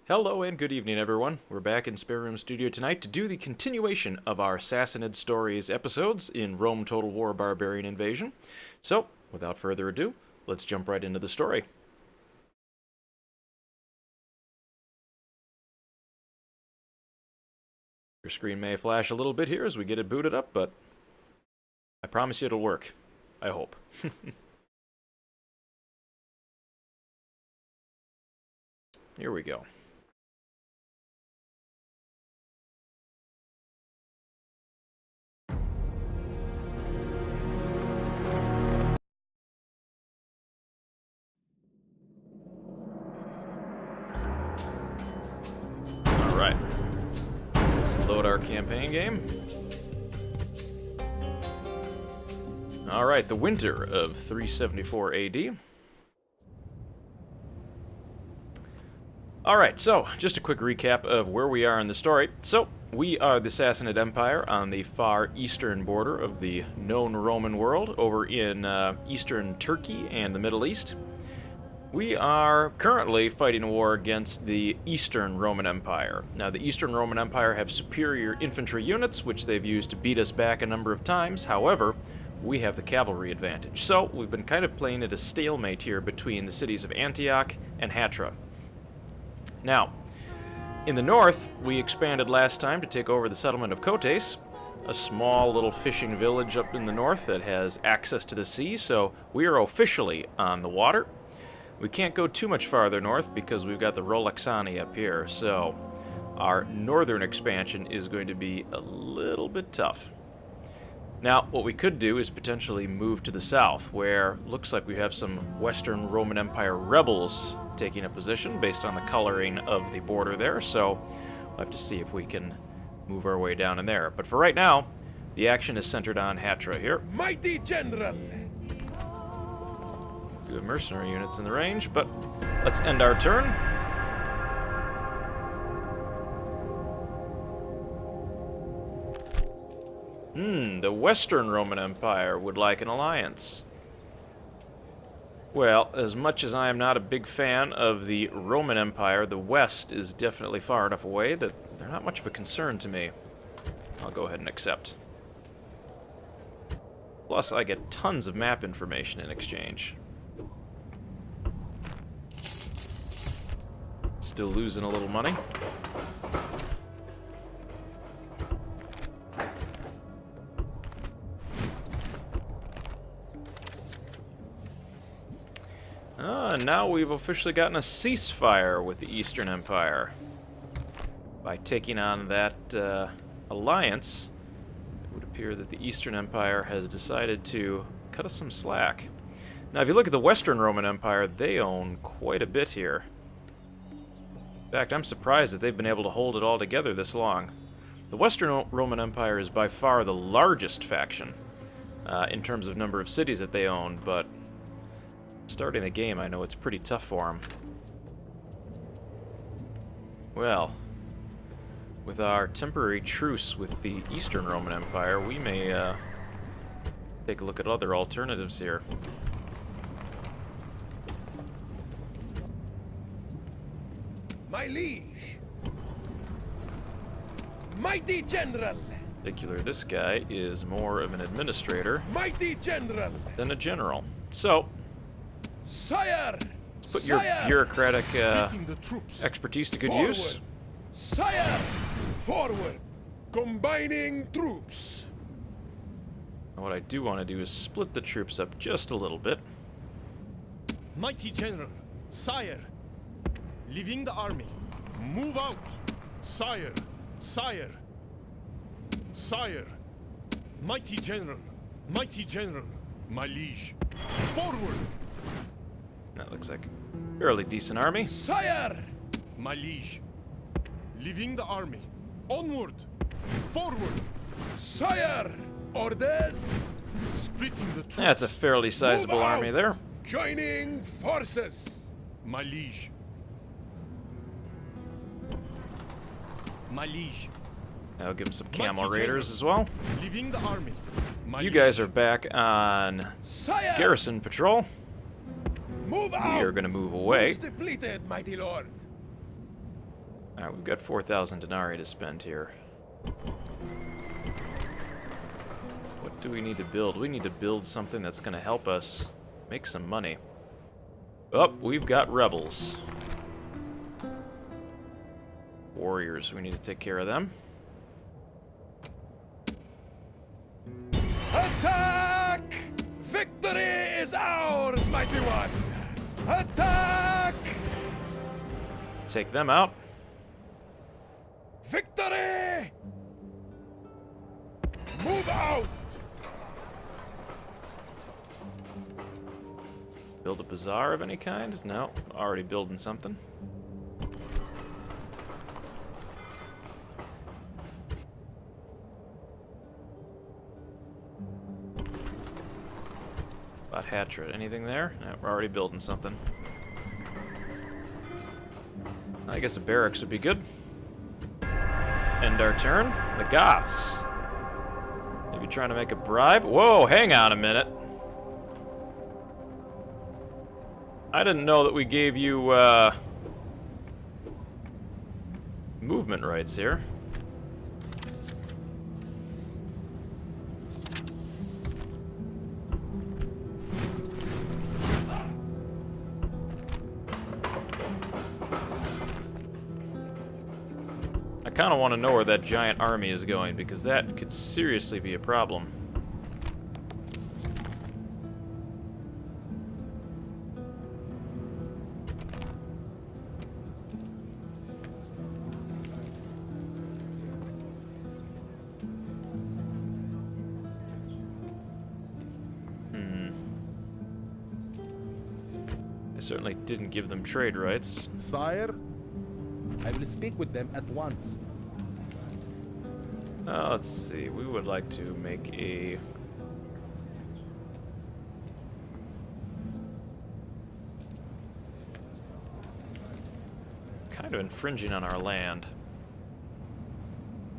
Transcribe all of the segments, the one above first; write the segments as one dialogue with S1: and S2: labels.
S1: Hello and good evening, everyone. We're back in Spare Room Studio tonight to do the continuation of our Sassanid Stories episodes in Rome Total War Barbarian Invasion. So, without further ado, let's jump right into the story. Your screen may flash a little bit here as we get it booted up, but I promise you it'll work. I hope. Here we go. Alright. Let's load our campaign game. Alright, the winter of 374 AD. Alright, so, just a quick recap of where we are in the story. So, we are the Sassanid Empire on the far eastern border of the known Roman world, over in eastern Turkey and the Middle East. We are currently fighting a war against the Eastern Roman Empire. Now, the Eastern Roman Empire have superior infantry units, which they've used to beat us back a number of times. However, we have the cavalry advantage. So, we've been kind of playing at a stalemate here between the cities of Antioch and Hatra. Now, in the north, we expanded last time to take over the settlement of Kotes, a small little fishing village up in the north that has access to the sea, so we are officially on the water. We can't go too much farther north because we've got the Rolexani up here, so our northern expansion is going to be a little bit tough. Now, what we could do is potentially move to the south, where it looks like we have some Western Roman Empire rebels taking a position based on the coloring of the border there, so we'll have to see if we can move our way down in there. But for right now, the action is centered on Hatra here.
S2: Mighty General!
S1: We have mercenary units in the range, but let's end our turn. The Western Roman Empire would like an alliance. Well, as much as I am not a big fan of the Roman Empire, the West is definitely far enough away that they're not much of a concern to me. I'll go ahead and accept. Plus, I get tons of map information in exchange. Still losing a little money. And now we've officially gotten a ceasefire with the Eastern Empire. By taking on that alliance, it would appear that the Eastern Empire has decided to cut us some slack. Now, if you look at the Western Roman Empire, they own quite a bit here. In fact, I'm surprised that they've been able to hold it all together this long. The Western Roman Empire is by far the largest faction in terms of number of cities that they own, but starting the game, I know it's pretty tough for them. Well, with our temporary truce with the Eastern Roman Empire, we may take a look at other alternatives here.
S2: My liege! Mighty General!
S1: In particular, this guy is more of an administrator
S2: Mighty General!
S1: than a general. So,
S2: Sire!
S1: let's put your bureaucratic expertise to good use.
S2: Sire! Forward! Combining troops!
S1: And what I do want to do is split the troops up just a little bit.
S3: Mighty General, Sire, leaving the army. Move out! Sire, Sire, Sire, Mighty General, my liege, forward!
S1: That looks like a fairly decent army.
S2: Sire!
S3: My liege, leaving the army. Onward! Forward!
S2: Sire! Orders!
S3: Splitting the troops.
S1: That's a fairly sizable
S2: Move out!
S1: army there.
S2: Joining forces!
S3: My liege. My liege.
S1: I'll give him some camel raiders as well.
S3: Leaving the army. My
S1: You
S3: liege.
S1: guys are back on
S2: Sire!
S1: garrison patrol.
S2: Move
S1: We
S2: out!
S1: are going to move away.
S2: Troops depleted, mighty lord.
S1: Alright, we've got 4,000 denarii to spend here. What do we need to build? We need to build something that's going to help us make some money. Oh, we've got rebels. Warriors, we need to take care of them.
S2: Attack! Victory is ours, mighty one! Attack!
S1: Take them out.
S2: Victory! Move out!
S1: Build a bazaar of any kind? No, already building something. About Hatra. Anything there? No, we're already building something. I guess a barracks would be good. End our turn. The Goths. Maybe trying to make a bribe? Whoa, hang on a minute. I didn't know that we gave you, movement rights here. I kind of want to know where that giant army is going, because that could seriously be a problem. I certainly didn't give them trade rights.
S4: Sire, I will speak with them at once.
S1: Let's see. We would like to make a... kind of infringing on our land.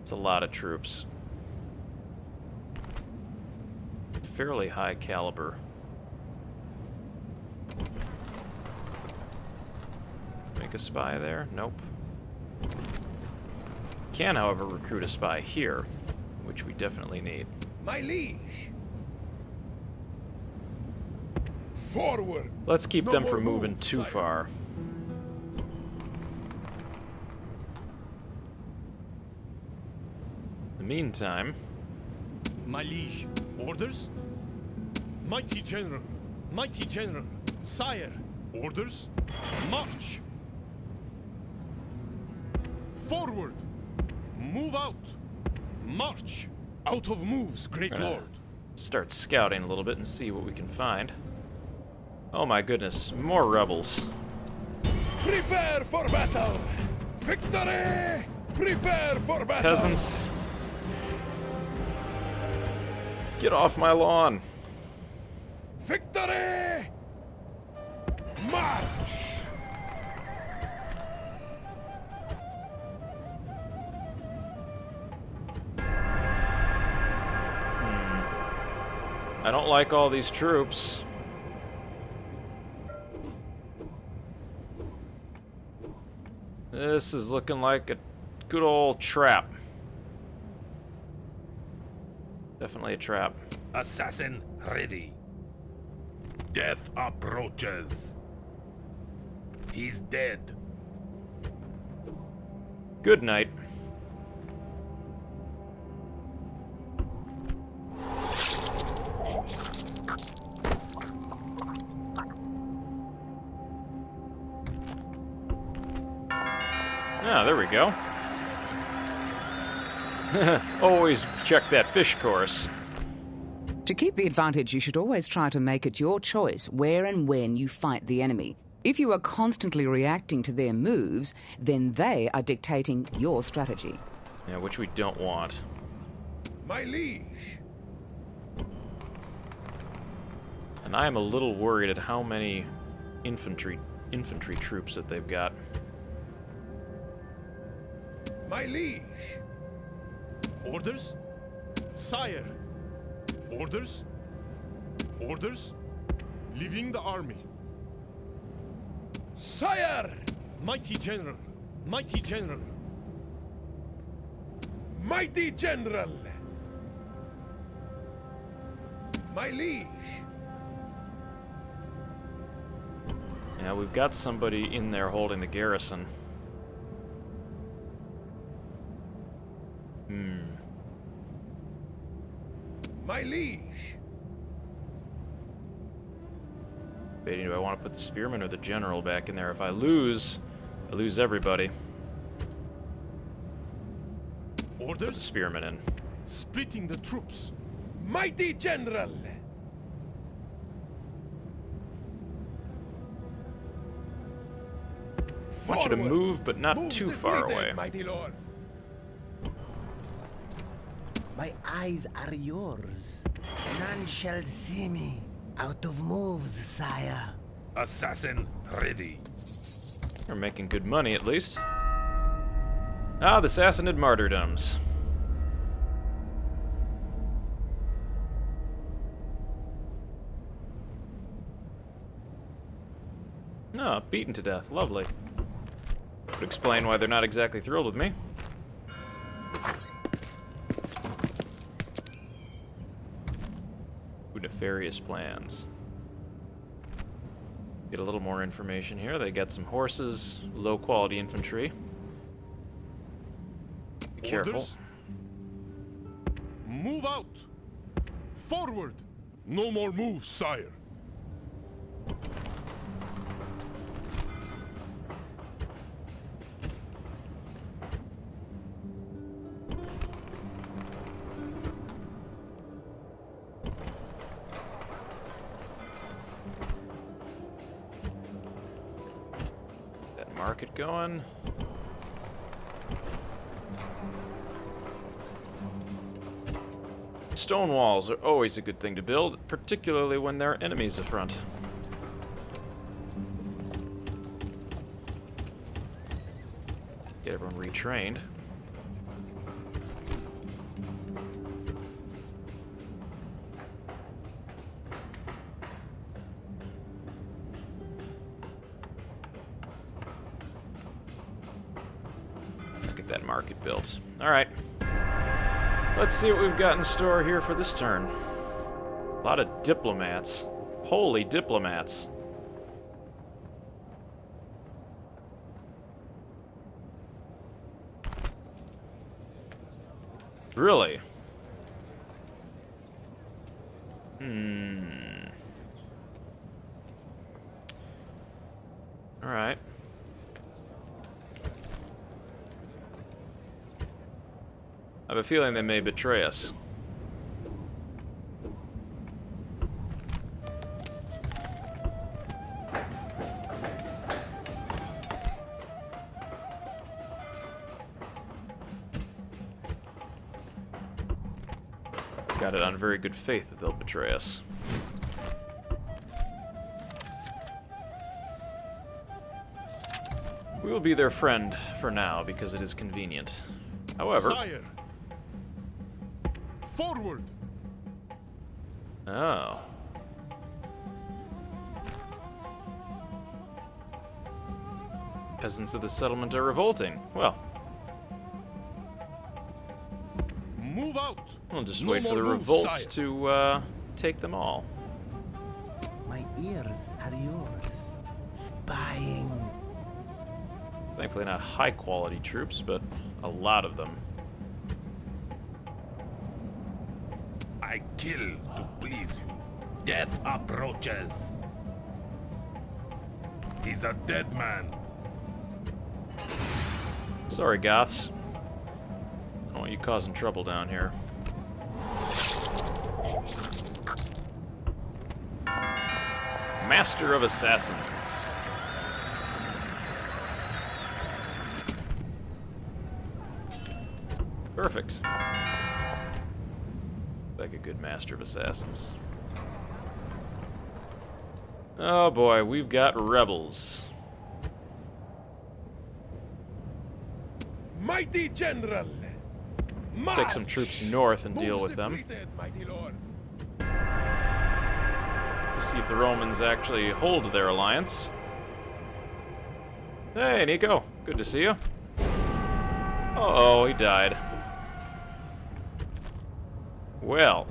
S1: It's a lot of troops. Fairly high caliber. Make a spy there? Nope. Can, however, recruit a spy here, which we definitely need.
S2: My liege! Forward!
S1: Let's keep
S2: No
S1: them
S2: more
S1: from moving
S2: moves,
S1: too
S2: sire.
S1: far. In the meantime,
S3: My liege, orders? Mighty general, sire, orders? March! Forward! Move out! March! Out of moves, great
S1: Gonna-
S3: lord.
S1: start scouting a little bit and see what we can find. Oh my goodness, more rebels.
S2: Prepare for battle! Victory! Prepare for battle!
S1: Peasants, get off my lawn.
S2: Victory! March!
S1: I don't like all these troops. This is looking like a good old trap. Definitely a trap.
S4: Assassin ready. Death approaches. He's dead.
S1: Good night. Ah, there we go. Always check that fish course.
S5: To keep the advantage, you should always try to make it your choice where and when you fight the enemy. If you are constantly reacting to their moves, then they are dictating your strategy.
S1: Yeah, which we don't want.
S2: My liege!
S1: And I am a little worried at how many infantry troops that they've got.
S2: My liege!
S3: Orders? Sire! Orders? Orders? Leaving the army.
S2: Sire!
S3: Mighty general, Mighty general.
S2: Mighty general. My liege.
S1: Yeah, we've got somebody in there holding the garrison.
S2: My liege.
S1: Debating, do I want to put the spearman or the general back in there? If I lose everybody. Put the
S3: Orders?
S1: spearman in.
S3: Splitting the troops.
S2: Mighty general.
S1: I want you to
S2: Forward.
S1: move, but not
S2: Moves
S1: too far
S2: defeated,
S1: away.
S2: mighty lord.
S6: My eyes are yours. None shall see me. Out of moves, sire.
S2: Assassin ready.
S1: We're making good money, at least. Ah, the Sassanid martyrdoms. No, beaten to death. Lovely. Would explain why they're not exactly thrilled with me. Ooh, nefarious plans. Get a little more information here. They got some horses, low-quality infantry. Be careful.
S3: Orders? Move out. Forward. No more moves, sire.
S1: That market going. Stone walls are always a good thing to build, particularly when there are enemies in front. Get everyone retrained. Get that market built. All right. Let's see what we've got in store here for this turn. A lot of diplomats. Holy diplomats. Really? Alright. I have a feeling they may betray us. Got it on very good faith that they'll betray us. We will be their friend for now because it is convenient. However...
S3: Sire. Forward.
S1: Oh. Peasants of the settlement are revolting. Well,
S3: Move out.
S1: we'll just
S3: No
S1: wait for
S3: more
S1: the
S3: moves,
S1: revolt
S3: sire.
S1: to take them all.
S6: My ears are yours. Spying.
S1: Thankfully not high-quality troops, but a lot of them.
S2: I kill to please you. Death approaches. He's a dead man.
S1: Sorry, Goths. I don't want you causing trouble down here. Master of Assassins. Perfect. Like a good Master of Assassins. Oh boy, we've got rebels.
S2: Mighty general.
S1: Take some troops north and deal with them.
S2: Mighty lord.
S1: We'll see if the Romans actually hold their alliance. Hey, Nico. Good to see you. Uh-oh, he died. Well,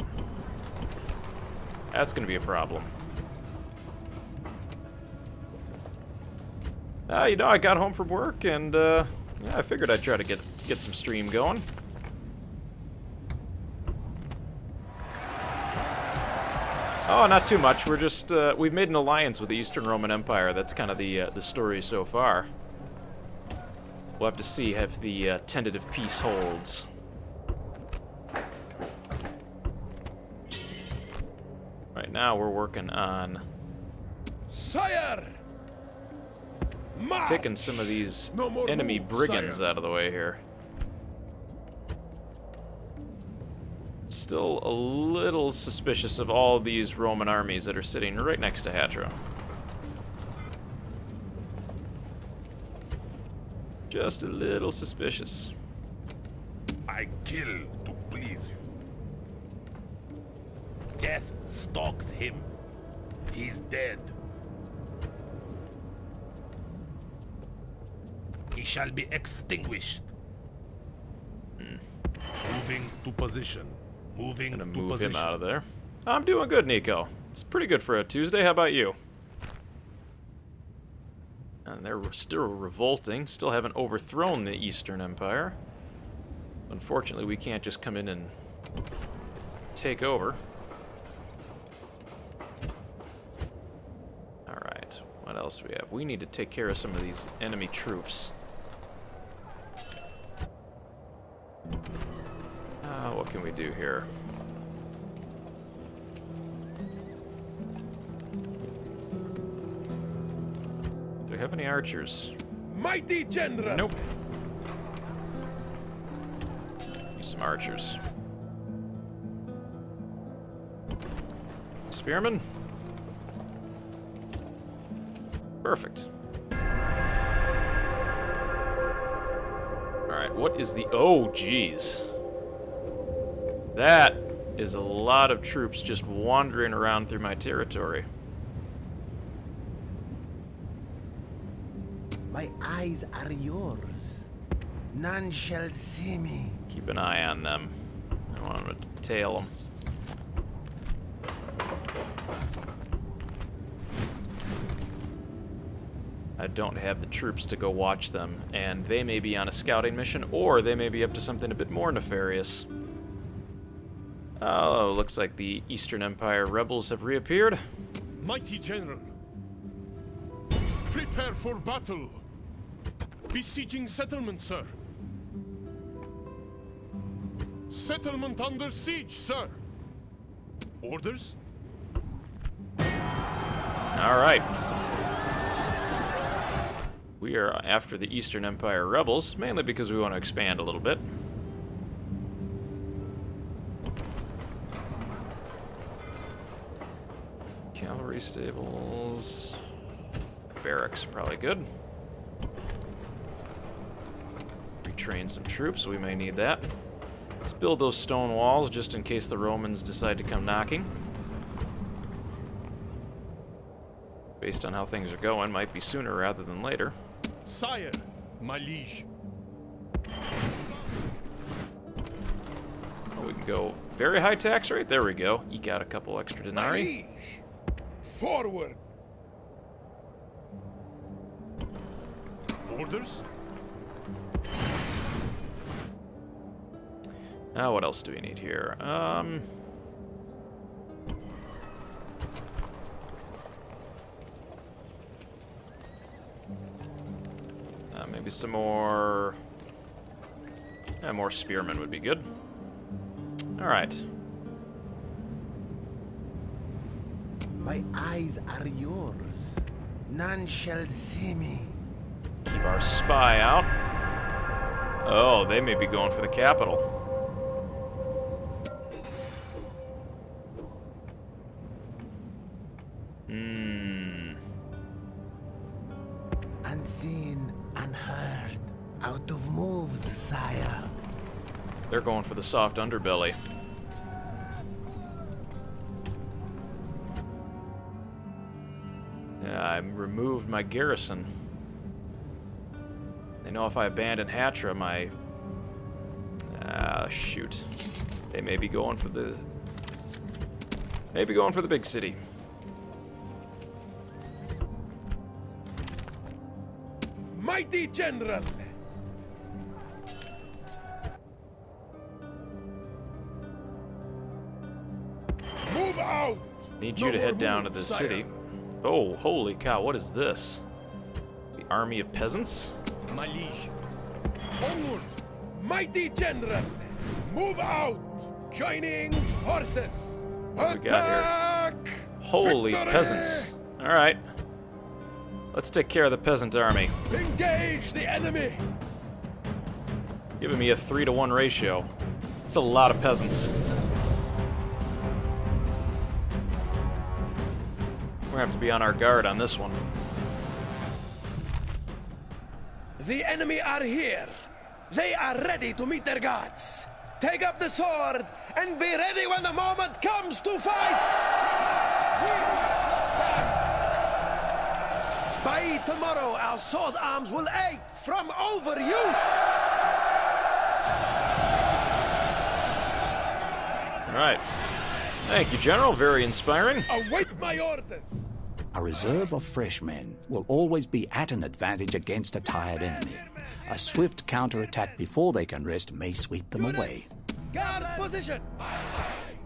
S1: that's gonna be a problem. You know, I got home from work and, yeah, I figured I'd try to get some stream going. Oh, not too much. We're just, we've made an alliance with the Eastern Roman Empire. That's kind of the story so far. We'll have to see if the tentative peace holds. Right now, we're working on
S2: Sire! March!
S1: taking some of these
S2: No more
S1: enemy
S2: moves,
S1: brigands
S2: sire.
S1: out of the way here. Still a little suspicious of all these Roman armies that are sitting right next to Hatra. Just a little suspicious.
S2: I kill to please you. Death stalks him. He's dead. He shall be extinguished. Moving to position. Moving
S1: Gonna
S2: to
S1: move
S2: position.
S1: him out of there. I'm doing good, Nico. It's pretty good for a Tuesday. How about you? And they're still revolting. Still haven't overthrown the Eastern Empire. Unfortunately, we can't just come in and take over. Alright, what else do we have? We need to take care of some of these enemy troops. What can we do here? Do we have any archers?
S2: Mighty general!
S1: Nope. Use some archers. Spearmen? Perfect. Alright, what is the... Oh, jeez. That is a lot of troops just wandering around through my territory.
S6: My eyes are yours. None shall see me.
S1: Keep an eye on them. I want them to tail them. I don't have the troops to go watch them, and they may be on a scouting mission, or they may be up to something a bit more nefarious. Oh, looks like the Eastern Empire rebels have reappeared.
S3: Mighty general, prepare for battle. Besieging settlement, sir. Settlement under siege, sir. Orders?
S1: Alright. We are after the Eastern Empire rebels, mainly because we want to expand a little bit. Cavalry stables. Barracks are probably good. Retrain some troops, we may need that. Let's build those stone walls just in case the Romans decide to come knocking. Based on how things are going, might be sooner rather than later.
S3: Sire, my liege.
S1: Oh, we can go very high tax rate. There we go. Eke out a couple extra denarii.
S2: Liege! Forward!
S3: Orders?
S1: Now, what else do we need here? Maybe some more... more spearmen would be good. Alright.
S6: My eyes are yours. None shall see me.
S1: Keep our spy out. Oh, they may be going for the capital.
S6: Unseen, unheard. Out of moves, sire.
S1: They're going for the soft underbelly. Yeah, I removed my garrison. They know if I abandon Hatra, my... shoot. They may be going for the... Maybe going for the big city.
S3: Mighty General! Move out!
S1: Need you to head down to the city. Oh, holy cow, what is this? The army of peasants?
S2: My liege.
S3: Onward! Mighty General! Move out! Joining forces!
S1: What we got here? Holy
S3: Victory!
S1: peasants. Alright. Let's take care of the peasant army.
S3: Engage the enemy!
S1: Giving me a 3-to-1 ratio. It's a lot of peasants. We're gonna have to be on our guard on this one.
S7: The enemy are here. They are ready to meet their gods. Take up the sword and be ready when the moment comes to fight! By tomorrow, our sword arms will ache from overuse!
S1: Alright. Thank you, General. Very inspiring.
S3: Await my orders!
S8: A reserve of fresh men will always be at an advantage against a tired enemy. A swift counterattack before they can rest may sweep them away.
S7: Guard position!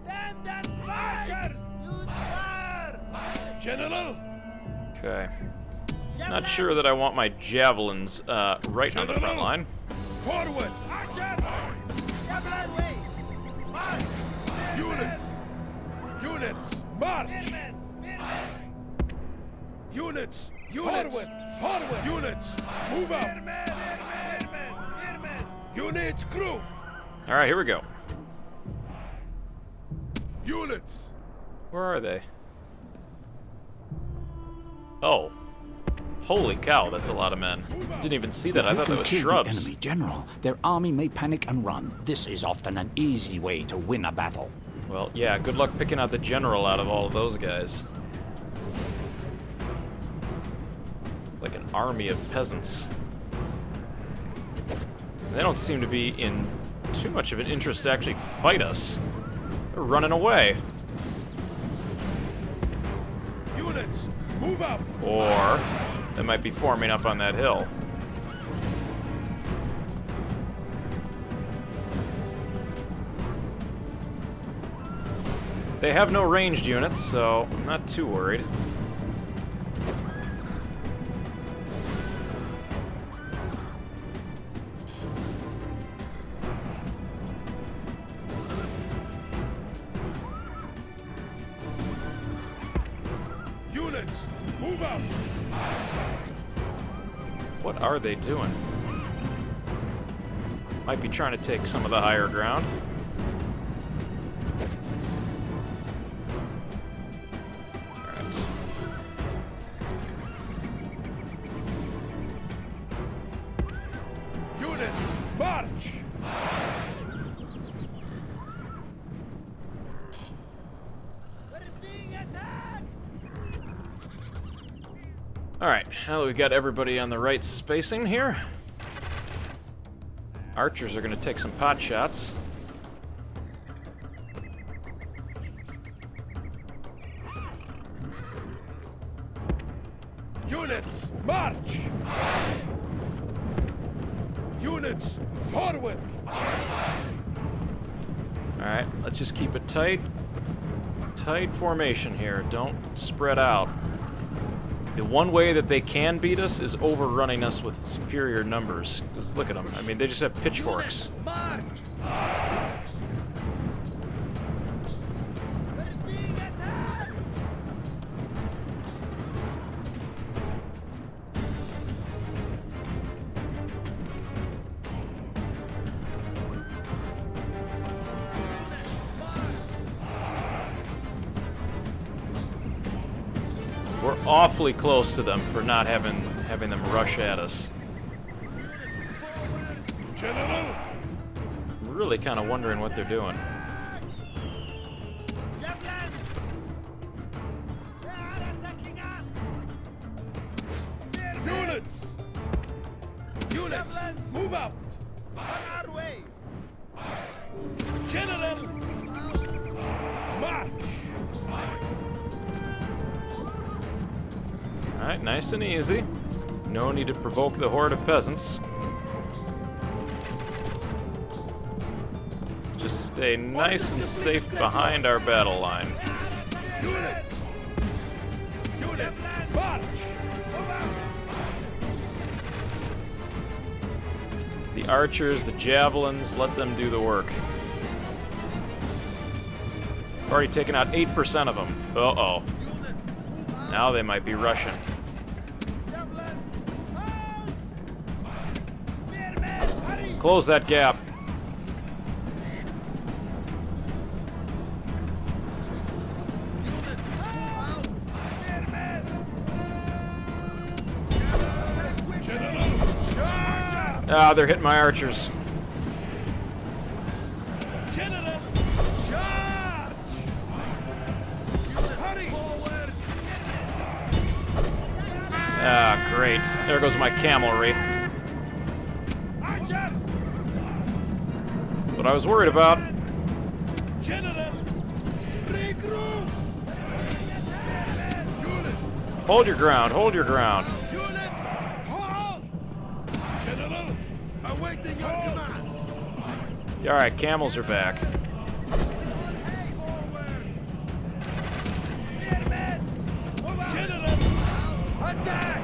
S3: Stand and marchers! Use fire! General!
S1: Okay. Not sure that I want my javelins right on the front line.
S3: Forward! Archer! Javelin way! March! Units! Units! March! Units! Forward! Forward! Units! Move out! Units, group!
S1: Alright, here we go.
S3: Units!
S1: Where are they? Oh. Holy cow, that's a lot of men. Didn't even see that. I thought that was
S8: kill
S1: shrubs.
S8: the enemy, General. Their army may panic and run. This is often an easy way to win a battle.
S1: Well, yeah, good luck picking out the general out of all of those guys. Like an army of peasants. They don't seem to be in too much of an interest to actually fight us. They're running away.
S3: Units! Move out!
S1: Or they might be forming up on that hill. They have no ranged units, so I'm not too worried.
S3: Units! Move out!
S1: What are they doing? Might be trying to take some of the higher ground. Alright.
S3: Units! March!
S1: Alright, now that we've got everybody on the right spacing here, archers are going to take some pot shots.
S3: Units! March! Units! Forward!
S1: Alright, let's just keep it tight. Tight formation here. Don't spread out. The one way that they can beat us is overrunning us with superior numbers. Because look at them. I mean, they just have pitchforks.
S7: March!
S1: We're awfully close to them for not having them rush at us.
S3: General!
S1: I'm really kind of wondering what they're doing.
S3: Units!
S7: Units, move out!
S6: On our way!
S7: General! March!
S1: Alright, nice and easy. No need to provoke the horde of peasants. Just stay nice and safe behind our battle line.
S7: Units! Units, march! Move out!
S1: The archers, the javelins, let them do the work. Already taken out 8% of them. Uh-oh. Now they might be Russian. Close that gap. Ah, they're hitting my archers.
S7: General! Charge! Hurry! Forward!
S1: Ah, great. There goes my cavalry.
S7: Archer!
S1: What I was worried about.
S7: General! Regroup! Units!
S1: Hold your ground, hold your ground.
S7: Units! Hold! General! Awaiting your command!
S1: Alright, camels are back.
S7: General! Attack!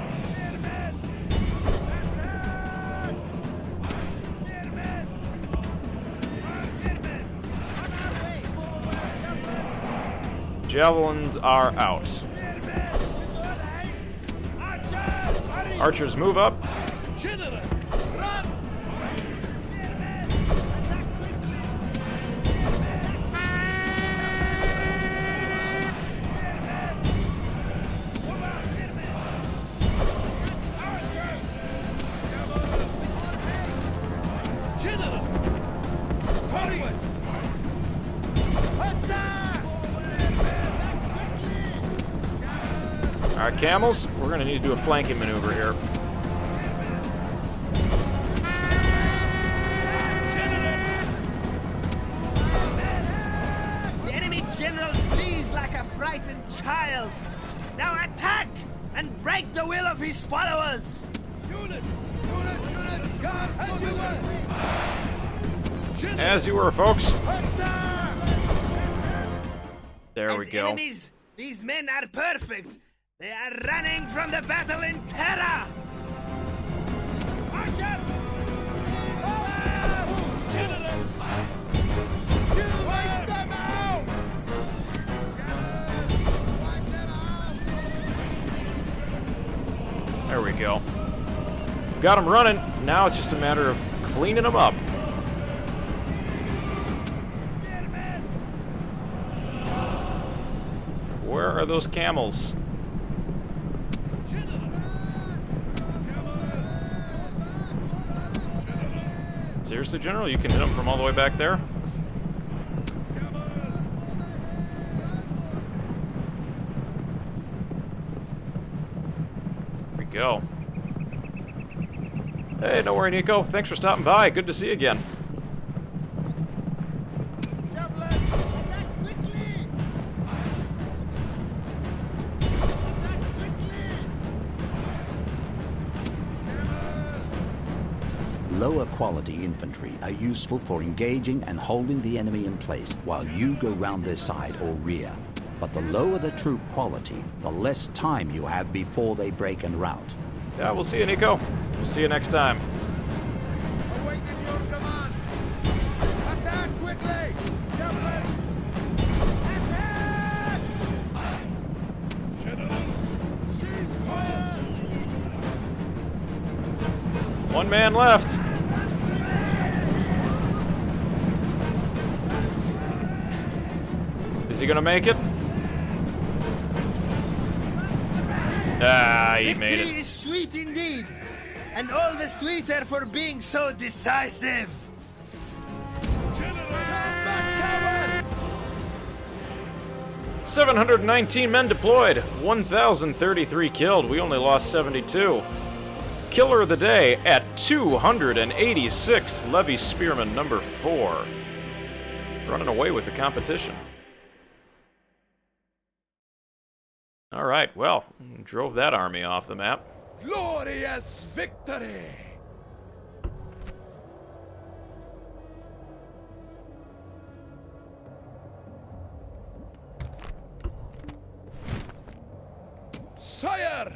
S1: Javelins are out. Archers move up.
S7: General! Run! General! Forward! Attack!
S1: Alright, camels, we're gonna need to do a flanking maneuver here.
S9: The enemy general flees like a frightened child. Now attack and break the will of his followers.
S7: Units! Units! Units! Guard as you were!
S1: As you were, folks.
S7: Attack!
S1: There we
S9: As
S1: go.
S9: enemies, these men are perfect. They are running from the battle in terror.
S7: Archer! General! You wipe them out!
S1: There we go. Got them running. Now it's just a matter of cleaning them up. Where are those camels? Seriously, General? You can hit them from all the way back there? There we go. Hey, no worry, Nico. Thanks for stopping by. Good to see you again.
S8: Lower quality infantry are useful for engaging and holding the enemy in place while you go round their side or rear. But the lower the troop quality, the less time you have before they break en route.
S1: Yeah, we'll see you, Nico. We'll see you next time.
S6: Awaiting your command! Attack quickly! Javelin! Attack!
S7: General! Cease fire!
S1: One man left. Is he gonna make it? Ah, he made
S9: Victory
S1: it.
S9: is sweet indeed, and all the sweeter for being so decisive.
S7: General! Back, coward!
S1: 719 men deployed, 1,033 killed. We only lost 72. killer of the day at 286, Levy Spearman number 4. Running away with the competition. Alright, well, drove that army off the map.
S7: Glorious victory! Sire!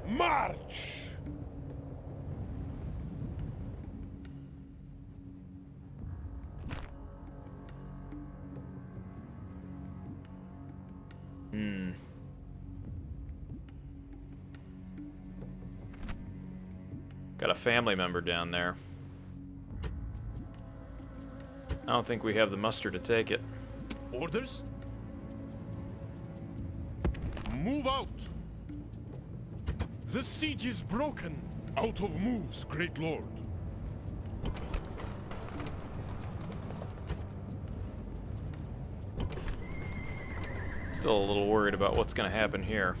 S7: March!
S1: Got a family member down there. I don't think we have the muster to take it.
S3: Orders? Move out! The siege is broken. Out of moves, great lord.
S1: Still a little worried about what's going to happen here.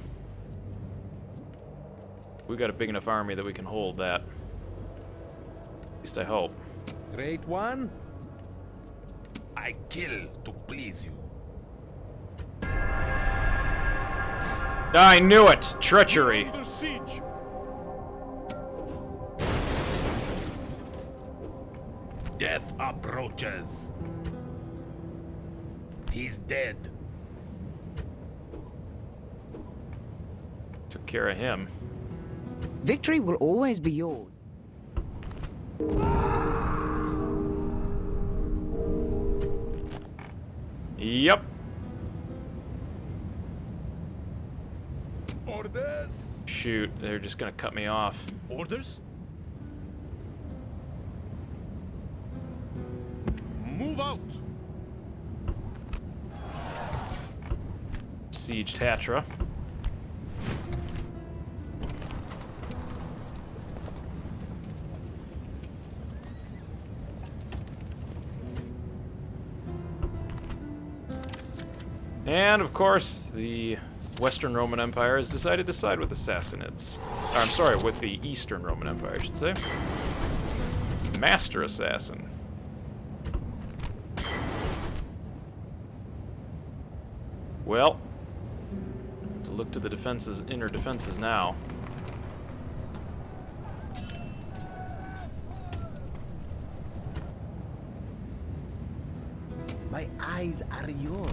S1: We've got a big enough army that we can hold that. At least I hope.
S4: Great one.
S2: I kill to please you.
S1: I knew it! Treachery!
S3: Under siege.
S2: Death approaches. He's dead.
S1: Took care of him.
S5: Victory will always be yours.
S1: Yep.
S3: Orders?
S1: Shoot, they're just gonna cut me off.
S3: Orders? Move out!
S1: Sieged Hatra. And, of course, the Western Roman Empire has decided to side with the Sassanids. Or, I'm sorry, with the Eastern Roman Empire, I should say. Master Assassin. Well, to look to the defenses, inner defenses now.
S6: My eyes are yours.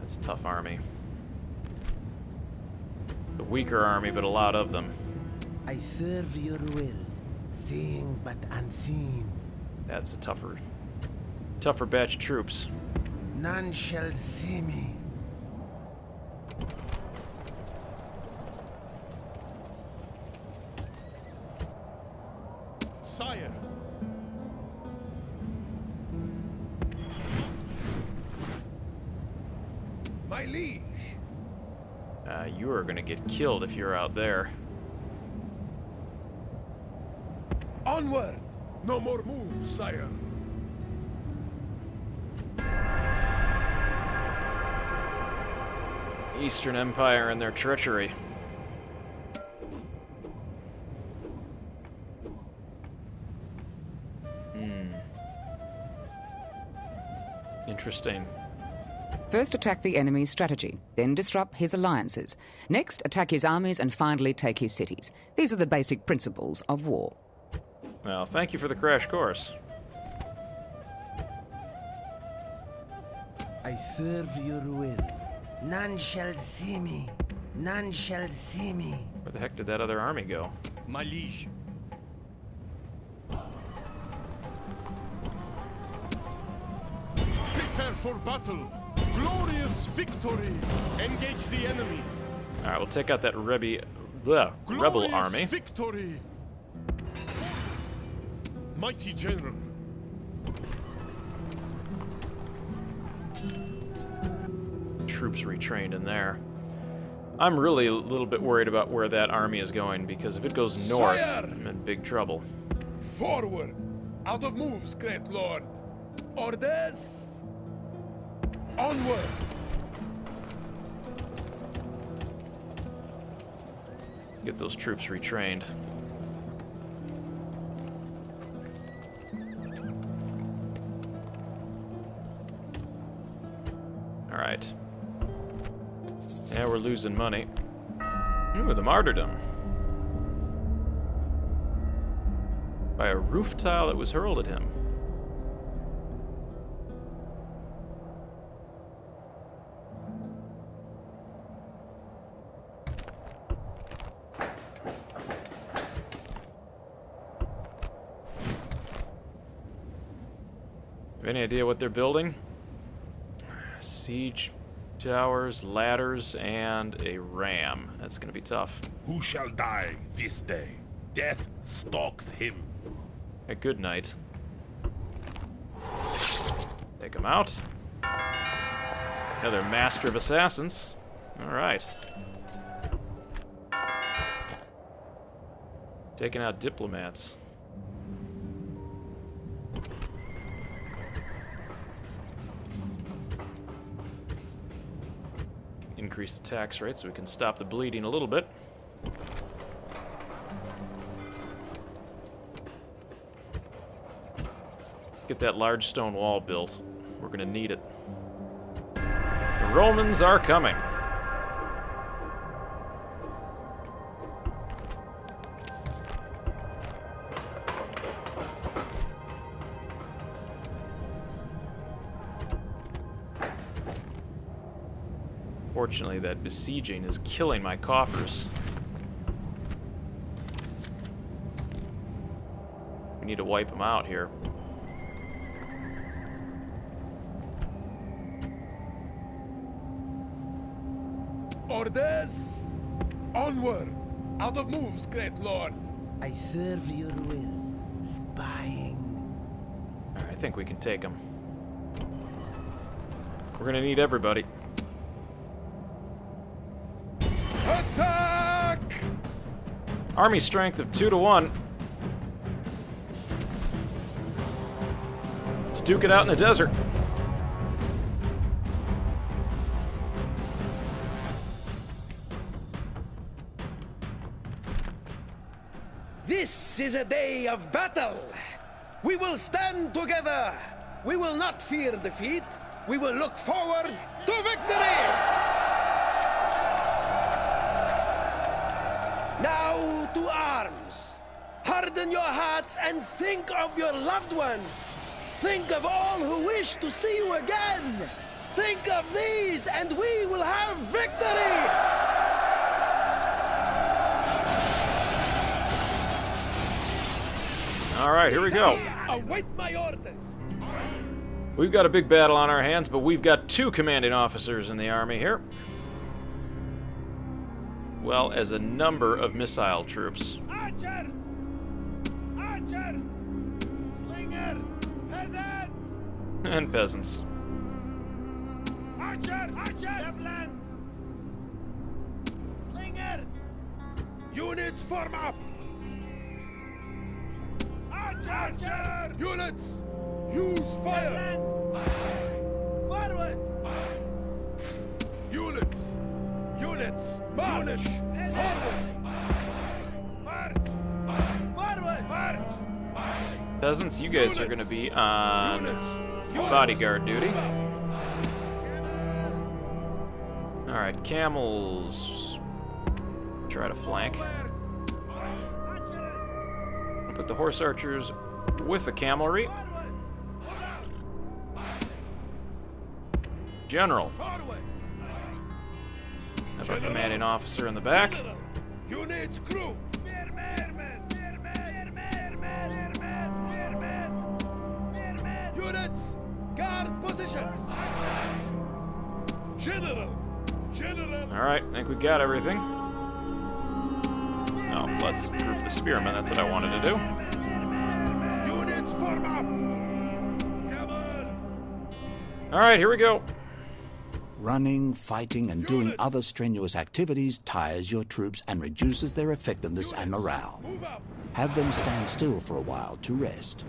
S1: That's a tough army. The weaker army, but a lot of them.
S6: I serve your will, seeing but unseen.
S1: That's a tougher batch of troops.
S6: None shall see me.
S3: Sire.
S7: My liege!
S1: You are gonna get killed if you're out there.
S7: Onward!
S3: No more moves, sire.
S1: Eastern Empire and their treachery. Interesting.
S5: First, attack the enemy's strategy, then disrupt his alliances. Next, attack his armies, and finally take his cities. These are the basic principles of war.
S1: Well, thank you for the crash course.
S6: I serve your will. None shall see me. None shall see me.
S1: Where the heck did that other army go?
S3: My liege. Prepare for battle. Glorious victory. Engage the enemy.
S1: Alright, we'll take out that rebel
S3: Glorious
S1: army.
S3: Victory. Mighty general.
S1: Troops retrained in there. I'm really a little bit worried about where that army is going, because if it goes north,
S7: Sire!
S1: I'm in big trouble.
S7: Forward! Out of moves, great lord! Orders! Onward!
S1: Get those troops retrained. Alright. Yeah, we're losing money. Ooh, the martyrdom. By a roof tile that was hurled at him. Have any idea what they're building? Siege towers, ladders, and a ram. That's gonna be tough.
S2: Who shall die this day? Death stalks him.
S1: A good night. Take him out. Another master of assassins. Alright. Taking out diplomats. Increase the tax rate so we can stop the bleeding a little bit. Get that large stone wall built. We're gonna need it. The Romans are coming. Fortunately, that besieging is killing my coffers. We need to wipe them out here.
S3: Orders! Onward! Out of moves, great lord!
S6: I serve your will. Spying.
S1: Alright, I think we can take them. We're gonna need everybody.
S3: Attack!
S1: Army strength of 2 to 1. Let's duke it out in the desert.
S7: This is a day of battle. We will stand together. We will not fear defeat. We will look forward to victory. Now to arms. Harden your hearts and think of your loved ones. Think of all who wish to see you again. Think of these and we will have victory.
S1: Alright, here we go.
S7: Await my orders.
S1: We've got a big battle on our hands, but we've got 2 commanding officers in the army here. Well, as a number of missile troops.
S9: Archers! Archers! Slingers! Peasants!
S1: And peasants.
S9: Archers! Archers! Javelins! Slingers!
S3: Units form up!
S9: Archers!
S3: Units! Use fire!
S9: Forward!
S3: Units! Units! March! Forward!
S9: March! Forward! March!
S1: Peasants, you guys are going to be on bodyguard duty. Alright, camels. Try to flank. Put the horse archers with the cavalry. General. Have our commanding officer in the back.
S3: Units crew! Units! Guard positions! General! General!
S1: Alright, I think we got everything. Oh, let's group the spearmen, that's what I wanted to do.
S3: Units form up!
S1: Alright, here we go.
S8: Running, fighting, and doing other strenuous activities tires your troops and reduces their effectiveness and morale. Have them stand still for a while to rest.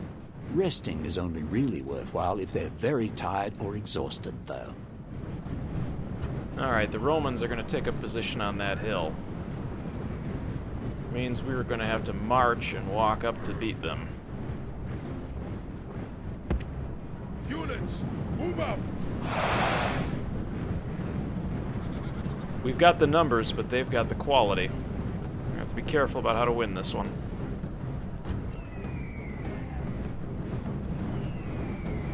S8: Resting is only really worthwhile if they're very tired or exhausted, though.
S1: Alright, the Romans are going to take up position on that hill. means we were going to have to march and walk up to beat them.
S3: Units, move out!
S1: We've got the numbers, but they've got the quality. We have to be careful about how to win this one.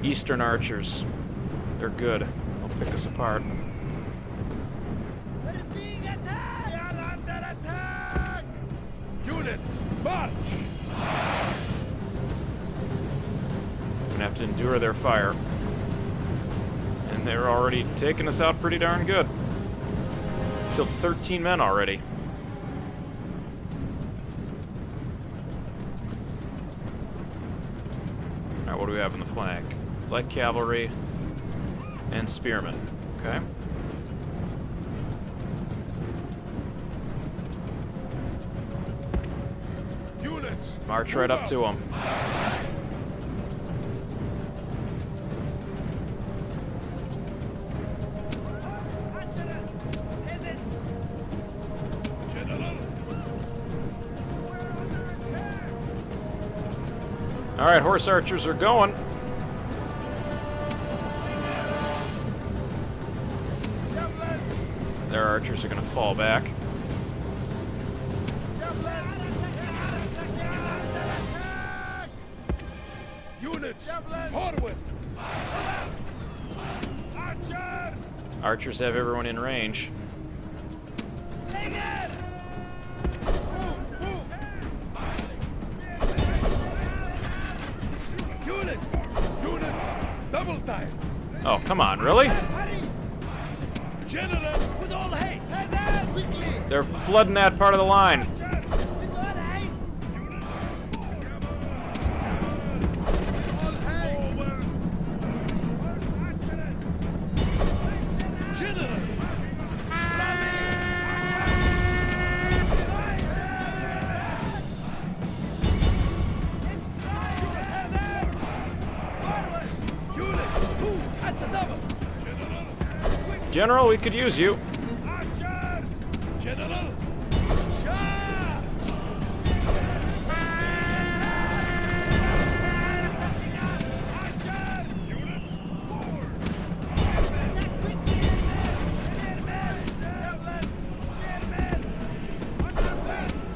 S1: Eastern archers. They're good. They'll pick us apart.
S9: We're being attacked! We are under attack!
S3: Units, march!
S1: We're gonna have to endure their fire. And they're already taking us out pretty darn good. Killed 13 men already. Alright, what do we have in the flank? Light cavalry and spearmen. Okay.
S3: Units,
S1: March right up to them.
S3: General!
S1: Alright, horse archers are going. Their archers are going to fall back.
S3: Units, forward! Archer!
S1: Archers have everyone in range.
S3: Units! Units! Double time!
S1: Oh, come on, really?
S3: General!
S9: With all haste! Hazard! Quickly!
S1: They're flooding that part of the line.
S9: With all haste!
S3: All hands! General! Units, move at the double!
S1: General, we could use you.
S3: Archer! General! Charge! Archer! Units, forward!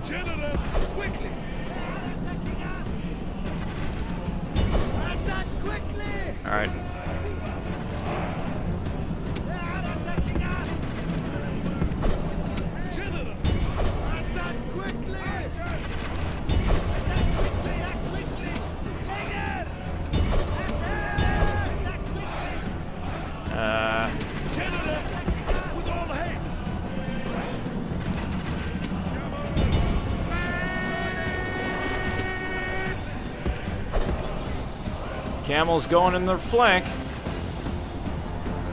S3: General, quickly!
S9: Attack quickly!
S1: All right.
S3: General!
S9: Attack quickly! Attack quickly! Act quickly! Lager! Attack quickly!
S3: General! With all haste!
S1: Camels going in their flank.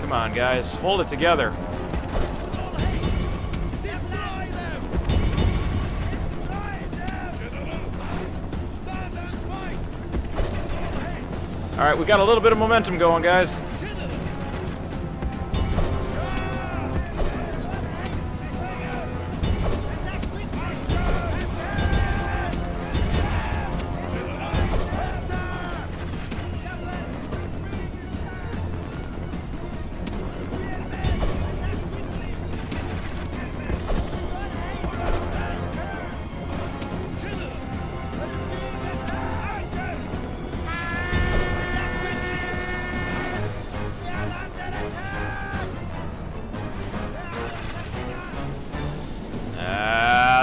S1: Come on, guys. Hold it together.
S3: With all haste! Destroy them! Destroy them! General! Stand and fight! With all haste!
S1: All right, we got a little bit of momentum going, guys.
S3: General!
S9: Attack quickly!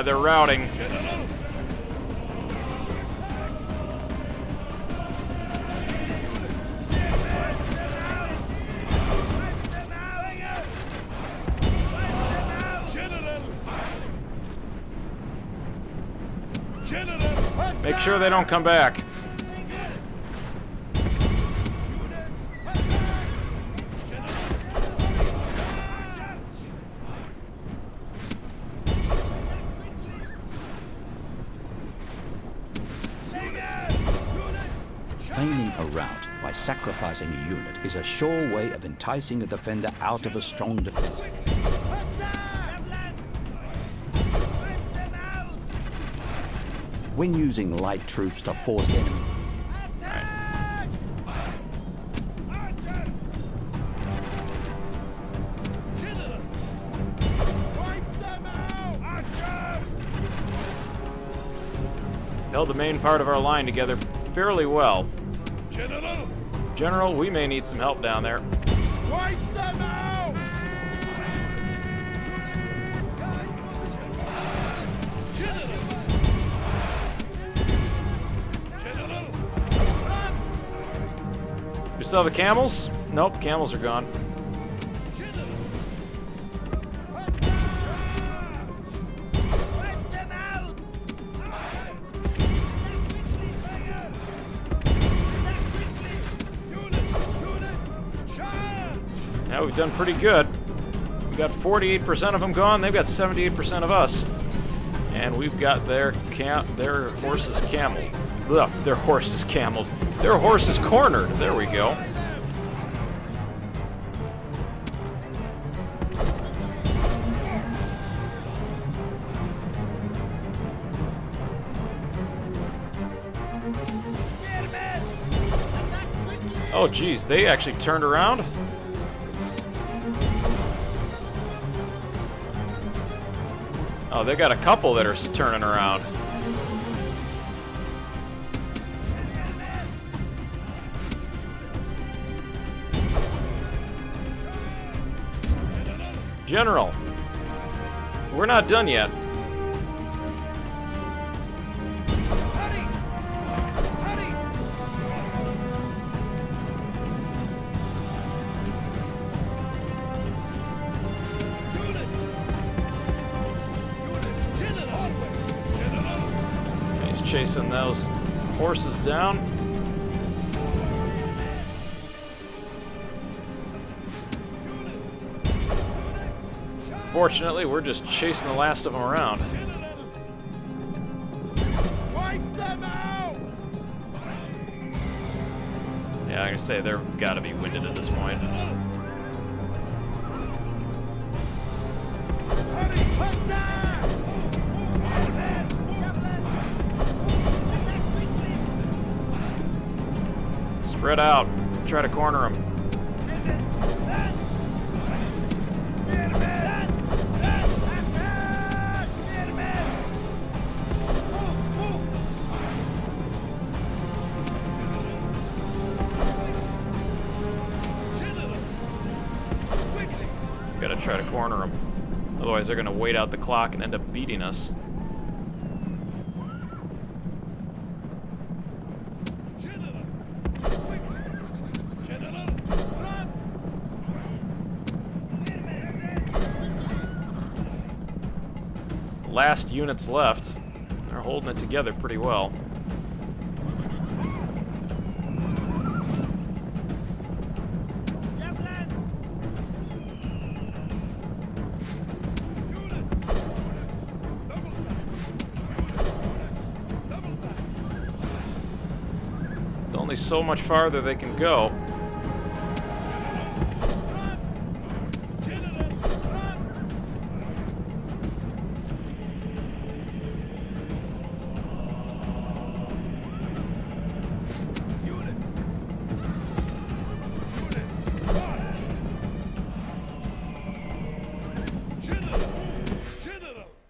S1: They're routing.
S3: General! General! General!
S1: Make sure they don't come back.
S8: Feigning a rout by sacrificing a unit is a sure way of enticing a defender out of a strong defense. when using light troops to force enemy.
S1: Held the main part of our line together fairly well.
S3: General!
S1: General, we may need some help down there.
S3: Wipe them out!
S1: You still have the camels? Nope, camels are gone. Yeah, we've done pretty good. We got 48% of them gone. They've got 78% of us, and we've got their horses cameled. Ugh, their horses cameled. Their horses cornered. There we go. Oh, geez, they actually turned around. Oh, they got a couple that are turning around. General, we're not done yet. He's chasing those horses down. Fortunately, we're just chasing the last of them around.
S3: Wipe them out!
S1: Yeah, I'm gonna say they're gotta be winded at this point. Spread out. Try to corner them. Gotta try to corner them. Otherwise, they're gonna wait out the clock and end up beating us. Last units left. They're holding it together pretty well. Only so much farther they can go.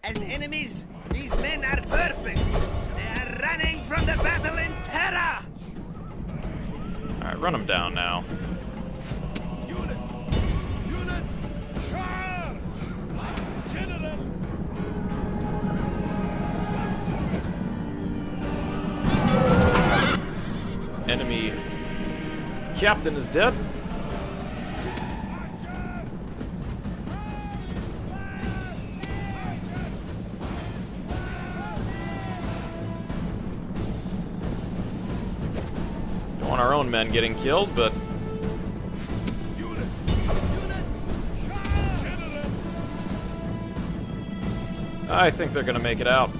S9: As enemies, these men are perfect. They are running from the battle in terror.
S1: Alright, run them down now.
S3: Units! Charge! General!
S1: Enemy captain is dead. Don't want our own men getting killed, but I think they're gonna make it out.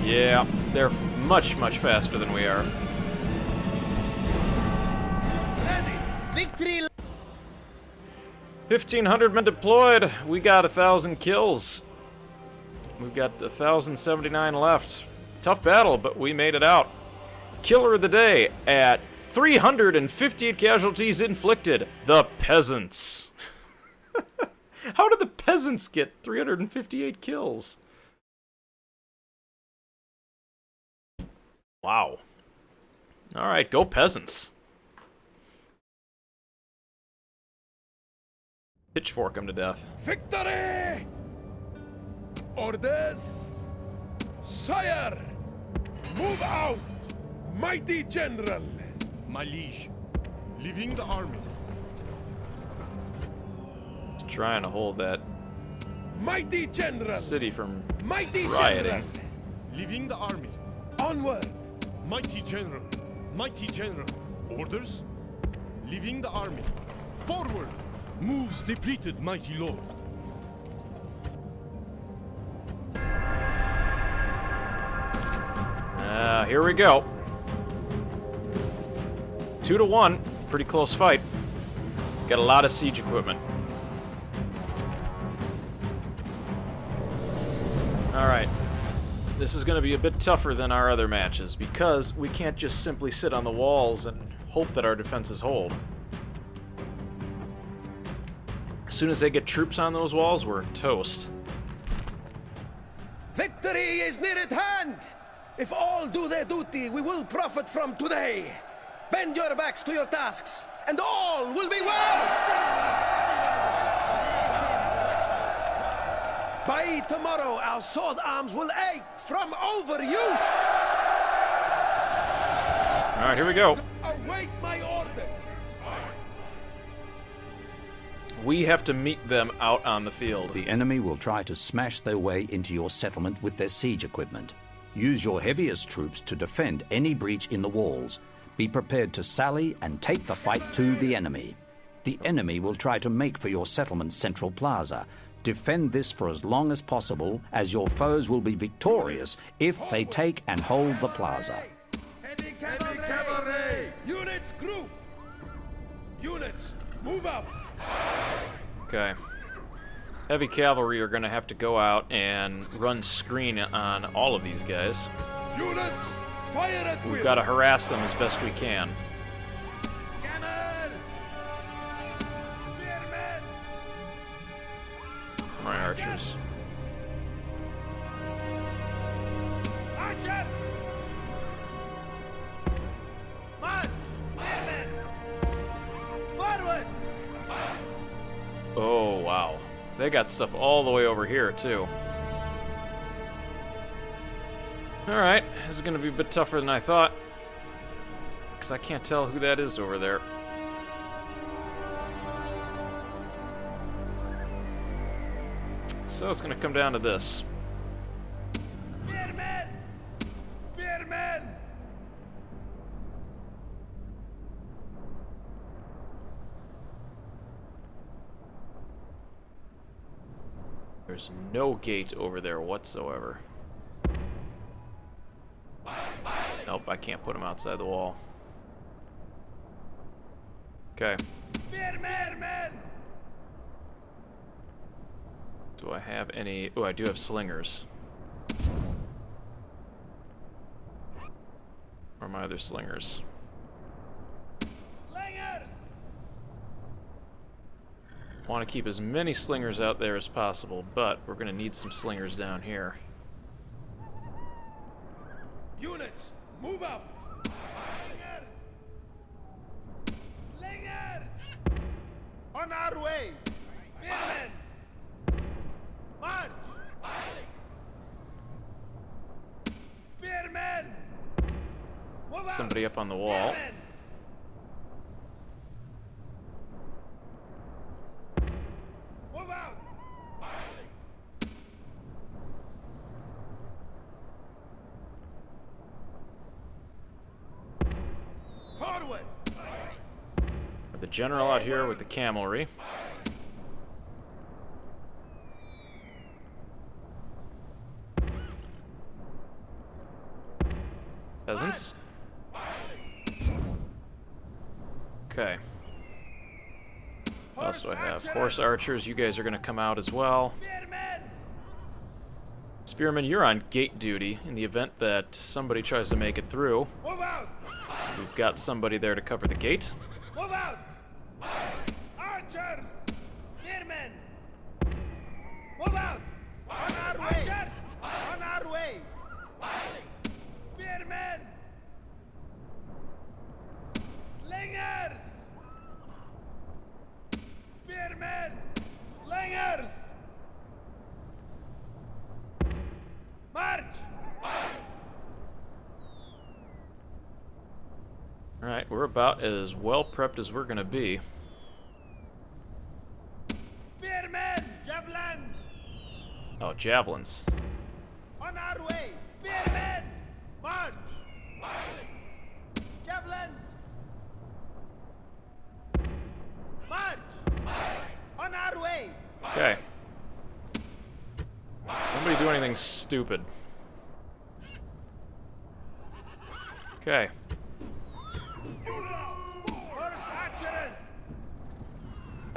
S1: Yeah, they're much, much faster than we are.
S9: Victory!
S1: 1,500 men deployed. We got 1,000 kills. We've got 1,079 left. Tough battle, but we made it out. Killer of the day at 358 casualties inflicted. The peasants. How did the peasants get 358 kills? Wow. Alright, go peasants. Pitchfork him to death.
S3: Victory! Orders! Sire! Move out! Mighty General! My liege, leaving the army.
S1: Trying to hold that
S3: Mighty General!
S1: city from
S3: Mighty
S1: rioting.
S3: General! Leaving the army. Onward! Mighty General! Mighty General! Orders? Leaving the army. Forward! Moves depleted, mighty lord.
S1: Here we go. 2-1. Pretty close fight. Got a lot of siege equipment. Alright. This is going to be a bit tougher than our other matches because we can't just simply sit on the walls and hope that our defenses hold. As soon as they get troops on those walls, we're toast.
S7: Victory is near at hand! If all do their duty, we will profit from today. Bend your backs to your tasks, and all will be well! By tomorrow, our sword arms will ache from overuse!
S1: Alright, here we go.
S3: Await my orders!
S1: We have to meet them out on the field.
S8: The enemy will try to smash their way into your settlement with their siege equipment. Use your heaviest troops to defend any breach in the walls. Be prepared to sally and take the fight to the enemy. The enemy will try to make for your settlement's central plaza. Defend this for as long as possible, as your foes will be victorious if they take and hold the plaza.
S3: Heavy cavalry! Units group! Units, move out!
S1: Okay. Heavy cavalry are going to have to go out and run screen on all of these guys.
S3: Units, fire at will!
S1: We've got to harass them as best we can.
S9: Camels! Spearmen!
S1: My archers.
S9: Archers! March! Spearmen! Forward!
S1: Oh, wow. They got stuff all the way over here, too. Alright, this is going to be a bit tougher than I thought. Because I can't tell who that is over there. So it's going to come down to this.
S9: Spearmen! Spearmen!
S1: There's no gate over there whatsoever. Nope, I can't put him outside the wall. Okay.
S9: Spearmen!
S1: Do I have any... Oh, I do have slingers. Where are my other slingers?
S9: Slingers!
S1: Want to keep as many slingers out there as possible, but we're going to need some slingers down here.
S3: Units, move out!
S9: Slingers! Slingers! On our way! Spearmen! March! Spearmen! Move out!
S1: Somebody up on the wall.
S9: Spearmen! Move out!
S3: Forward!
S1: The general out here with the cavalry. Peasants. Okay. What else do I have? Horse archers, you guys are going to come out as well. Spearmen, you're on gate duty in the event that somebody tries to make it through.
S9: Move out!
S1: We've got somebody there to cover the gate.
S9: Move out! Archers! Spearmen! Move out! On our way! Archers! On our way! Spearmen! Slingers! Spearmen! Slingers! March!
S1: Alright, we're about as well prepped as we're going to be.
S9: Spearmen! Javelins!
S1: Oh, javelins.
S9: On our way! Spearmen! March! Javelins! March! On our way!
S1: Okay. Nobody do anything stupid. Okay.
S9: Horse archers!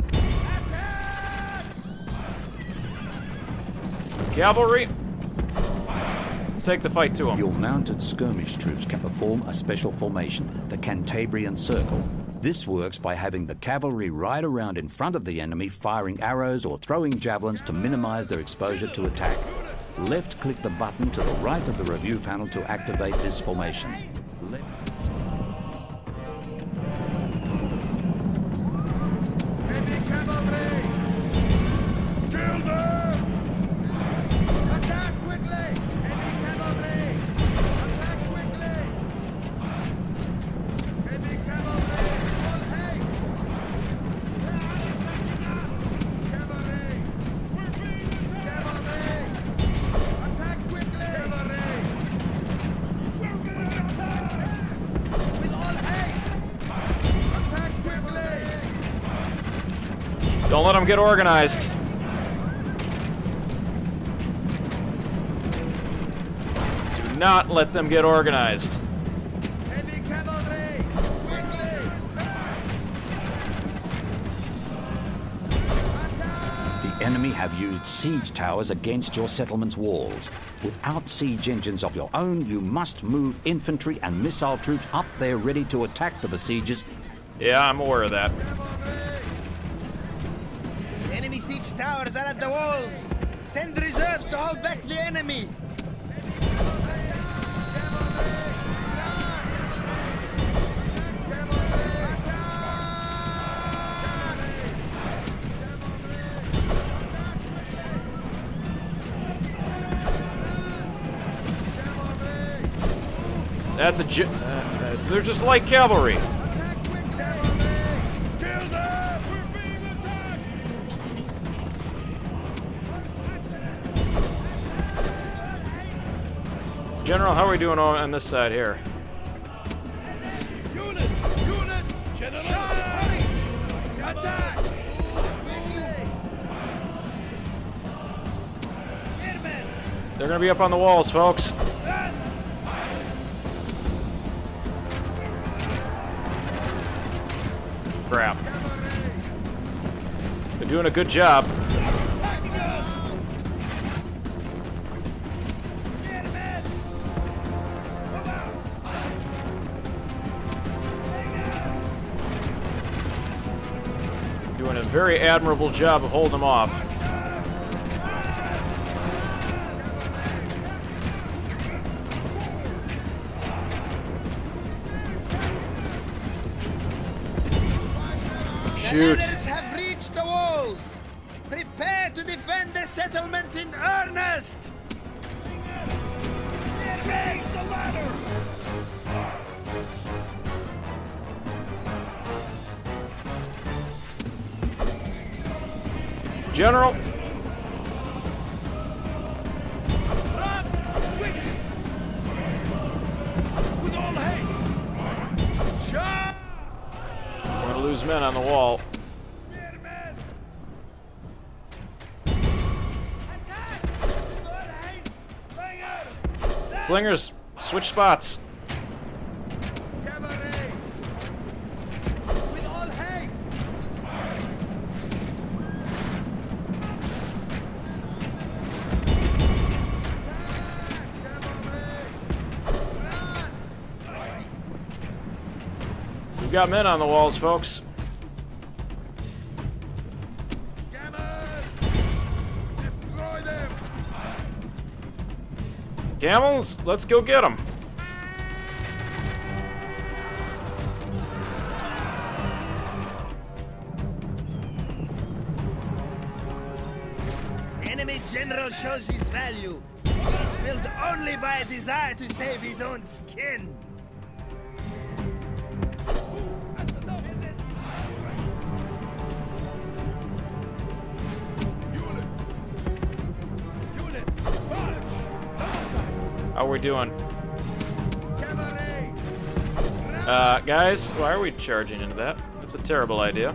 S9: Attack!
S1: Cavalry! Let's take the fight to them.
S8: Your mounted skirmish troops can perform a special formation, the Cantabrian Circle. This works by having the cavalry ride around in front of the enemy, firing arrows or throwing javelins to minimize their exposure to attack. Left-click the button to the right of the review panel to activate this formation.
S9: Heavy cavalry! Kill them! Attack quickly! Heavy cavalry! Attack quickly! Heavy cavalry! All haste! Cavalry! We're being attacked! Cavalry! Attack quickly! Cavalry! We're being attacked! With all haste! Attack quickly!
S1: Don't let them get organized. Do not let them get organized.
S9: Heavy cavalry! Quickly!
S8: The enemy have used siege towers against your settlement's walls. Without siege engines of your own, you must move infantry and missile troops up there ready to attack the besiegers.
S1: Yeah, I'm aware of that.
S9: Enemy siege towers are at the walls. Send reserves to hold back the enemy.
S1: That's a they're just like cavalry. General, how are we doing on this side here?
S3: Units! General! Hurry! Attack!
S1: They're gonna be up on the walls, folks. Crap. They're doing a good job. Doing a very admirable job of holding them off. Shoot.
S9: The ladders have reached the walls. Prepare to defend the settlement in earnest. Raise the ladder.
S1: General.
S3: Run! Quick! With all haste! Charge!
S1: We're gonna lose men on the wall.
S9: Spearmen. Attack! With all haste. Slingers.
S1: Slingers, switch spots.
S9: Cavalry. With all haste.
S1: We've got men on the walls, folks.
S3: Destroy them!
S1: Camels, let's go get them.
S9: The enemy general shows his value. He's filled only by a desire to save his own skin.
S1: How we doing? Guys, why are we charging into that? That's a terrible idea.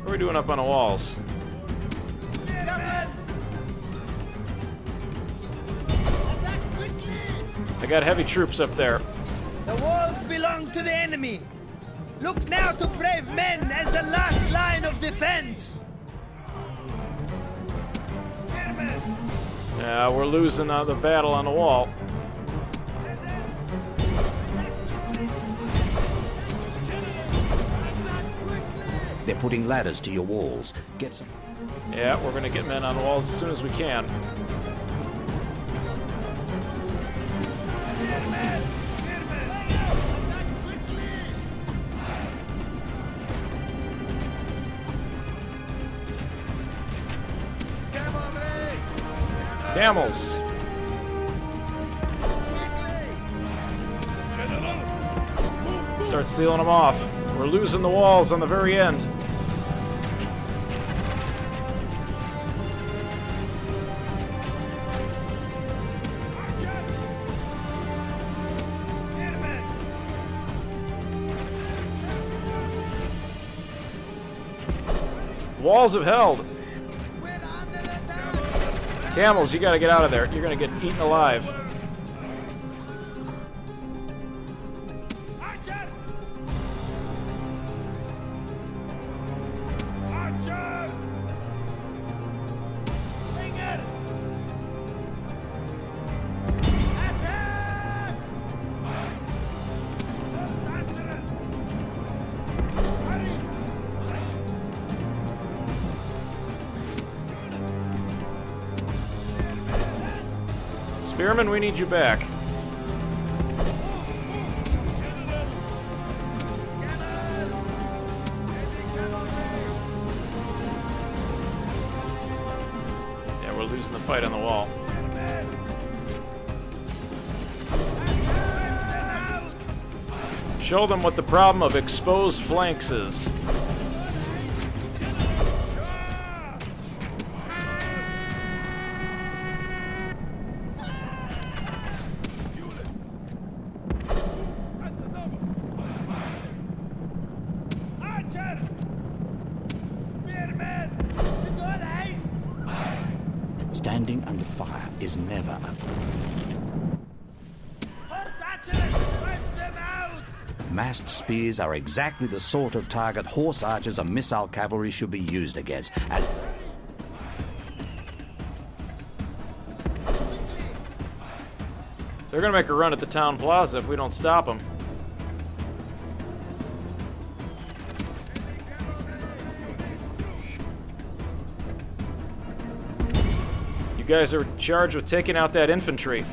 S1: What are we doing up on the walls? I got heavy troops up there.
S9: The walls belong to the enemy. Look now to brave men as the last line of defense.
S1: Yeah, we're losing the battle on the wall.
S8: They're putting ladders to your walls. Get some.
S1: Yeah, we're gonna get men on the walls as soon as we can. Camels! Start sealing them off. We're losing the walls on the very end. Walls have held. Camels, you gotta get out of there. You're gonna get eaten alive. Spearman, we need you back. Yeah, we're losing the fight on the wall. Show them what the problem of exposed flanks is.
S8: Standing under fire is never a... Massed spears are exactly the sort of target horse archers and missile cavalry should be used against, as...
S1: They're gonna make a run at the town plaza if we don't stop them. You guys are charged with taking out that infantry.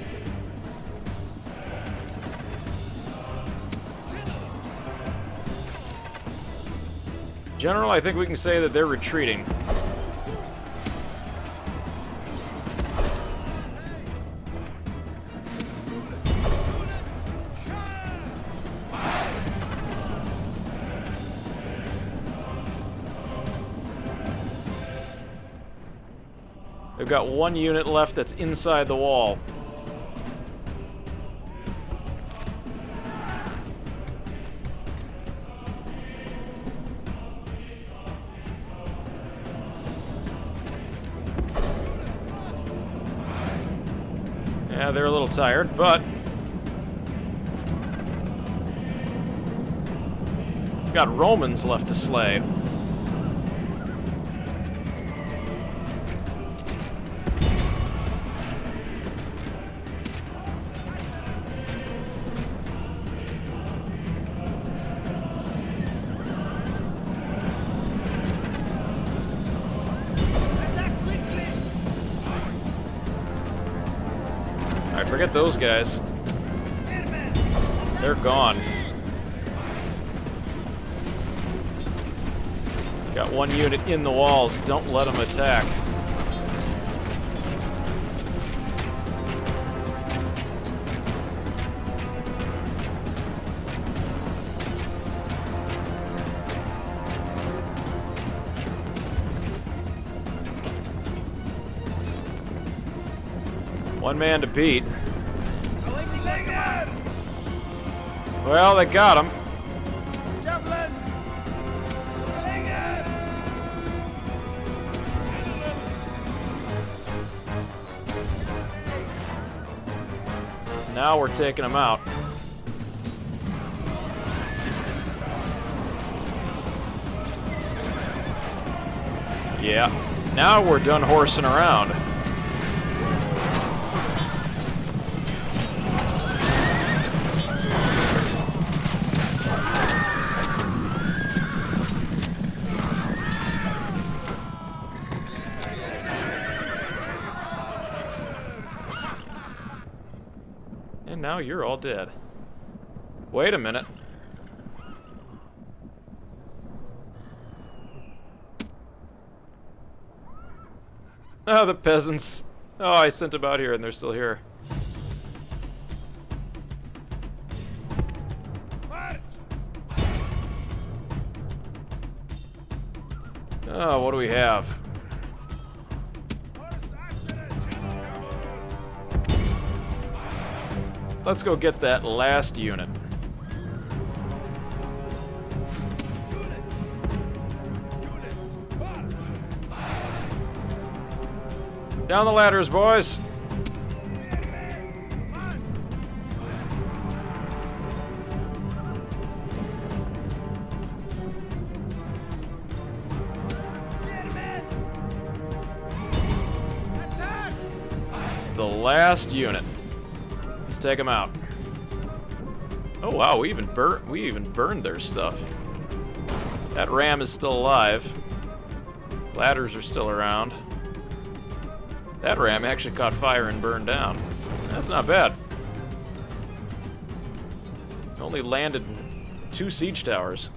S1: General, I think we can say that they're retreating. They've got one unit left that's inside the wall. Yeah, they're a little tired, but we've got Romans left to slay. forget those guys. They're gone. Got one unit in the walls. Don't let them attack. One man to beat. Well, they got him. Now we're taking him out. Yeah. Now we're done horsing around. And now you're all dead. Wait a minute. Oh, the peasants. Oh, I sent them out here and they're still here. Oh, what do we have? Let's go get that last unit. Down the ladders, boys. It's the last unit. Let's take them out. Oh wow, we even burned their stuff. That ram is still alive. Ladders are still around. That ram actually caught fire and burned down. That's not bad. Only landed 2 siege towers.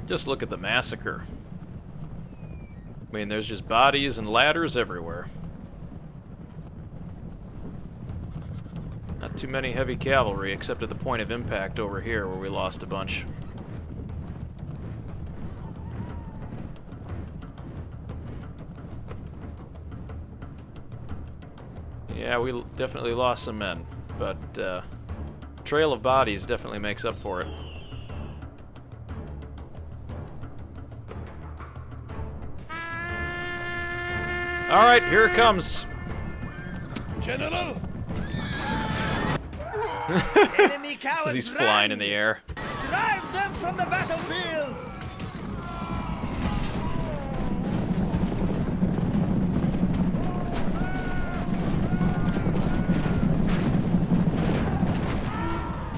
S1: Just look at the massacre. I mean, there's just bodies and ladders everywhere. Not too many heavy cavalry, except at the point of impact over here, where we lost a bunch. Yeah, we definitely lost some men, but trail of bodies definitely makes up for it. All right, here it comes.
S3: General!
S9: Enemy cowards,
S1: As he's flying in the air.
S9: Drive them from the battlefield!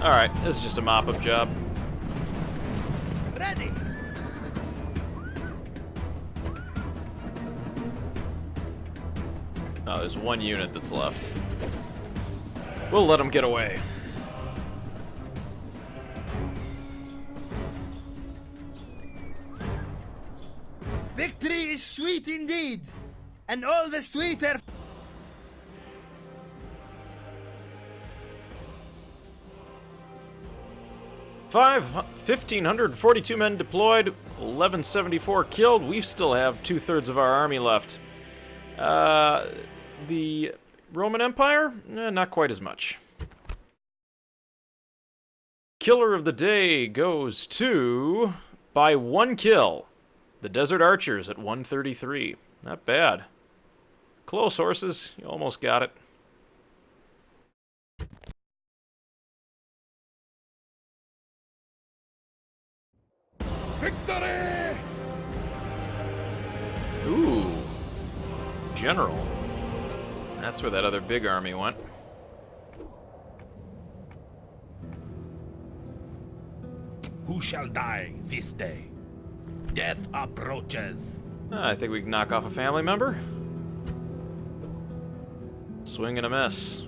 S1: Alright, this is just a mop-up job.
S9: Ready!
S1: Oh, there's one unit that's left. We'll let them get away.
S9: Victory is sweet indeed, and all the sweeter.
S1: 1,542 men deployed, 1,174 killed. We still have 2/3 of our army left. The Roman Empire? Not quite as much. Killer of the day goes to, by 1 kill, the Desert Archers at 133. Not bad. Close, horses. You almost got it.
S3: Victory!
S1: Ooh. General. That's where that other big army went.
S2: Who shall die this day? Death approaches.
S1: I think we can knock off a family member. Swing and a miss.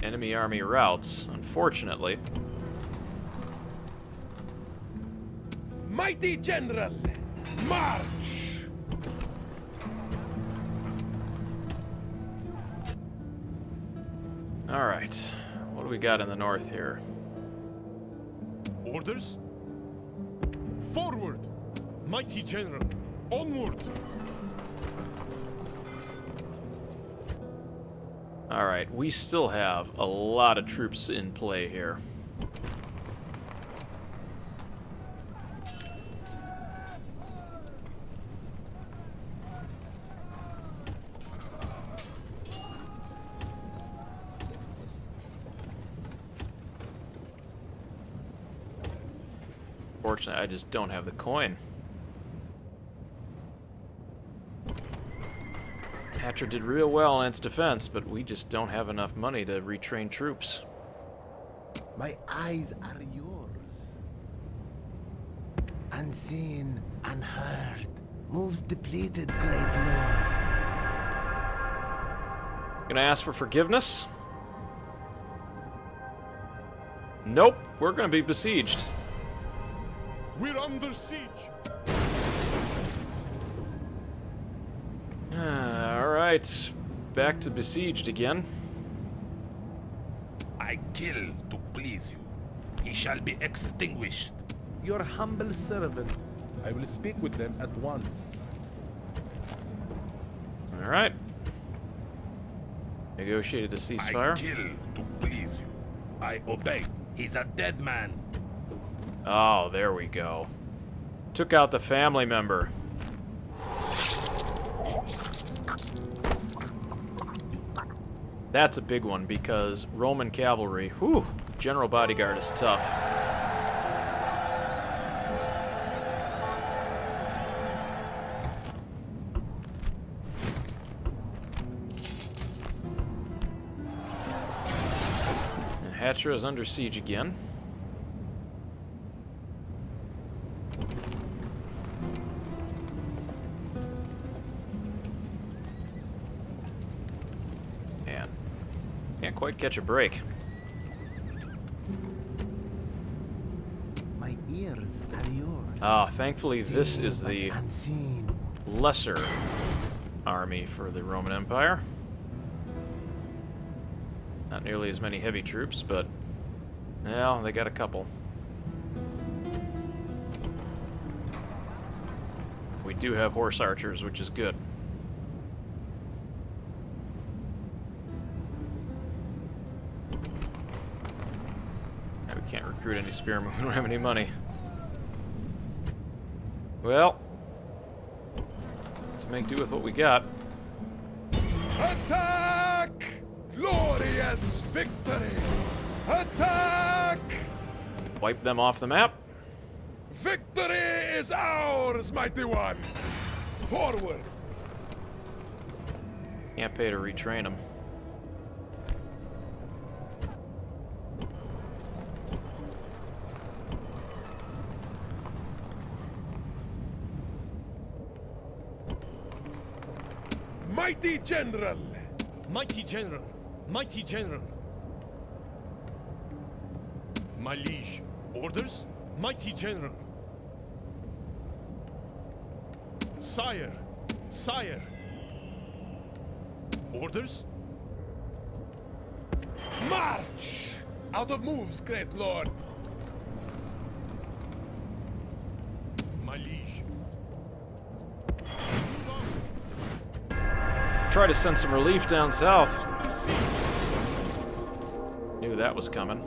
S1: Enemy army routes, unfortunately.
S3: Mighty General, march!
S1: Alright, what do we got in the north here?
S3: Orders? Forward! Mighty General, onward!
S1: Alright, we still have a lot of troops in play here. Fortunately, I just don't have the coin. Hatra did real well in its defense, but we just don't have enough money to retrain troops.
S6: My eyes are yours. Unseen, unheard, moves depleted, great lord.
S1: Gonna ask for forgiveness? Nope, we're gonna be besieged.
S3: We're under siege!
S1: Alright, back to besieged again.
S2: I kill to please you. He shall be extinguished.
S4: Your humble servant. I will speak with them at once.
S1: Alright. Negotiated a
S2: I
S1: ceasefire.
S2: kill to please you. I obey. He's a dead man.
S1: Oh, there we go. Took out the family member. That's a big one because Roman cavalry, whew, general bodyguard is tough. And Hatra is under siege again. Can't quite catch a break.
S6: My ears are yours.
S1: Ah, thankfully this
S6: Seen
S1: is
S6: but
S1: the
S6: unseen.
S1: lesser army for the Roman Empire. Not nearly as many heavy troops, but well, they got a couple. We do have horse archers, which is good. Can't recruit any spearmen. We don't have any money. Well, let's make do with what we got.
S3: Attack! Glorious victory! Attack!
S1: Wipe them off the map.
S3: Victory is ours, mighty one! Forward!
S1: Can't pay to retrain them.
S3: Mighty General! Mighty General! Mighty General! My liege, orders? Mighty General! Sire! Sire! Orders? March! Out of moves, great lord! My liege.
S1: Try to send some relief down south. Knew that was coming.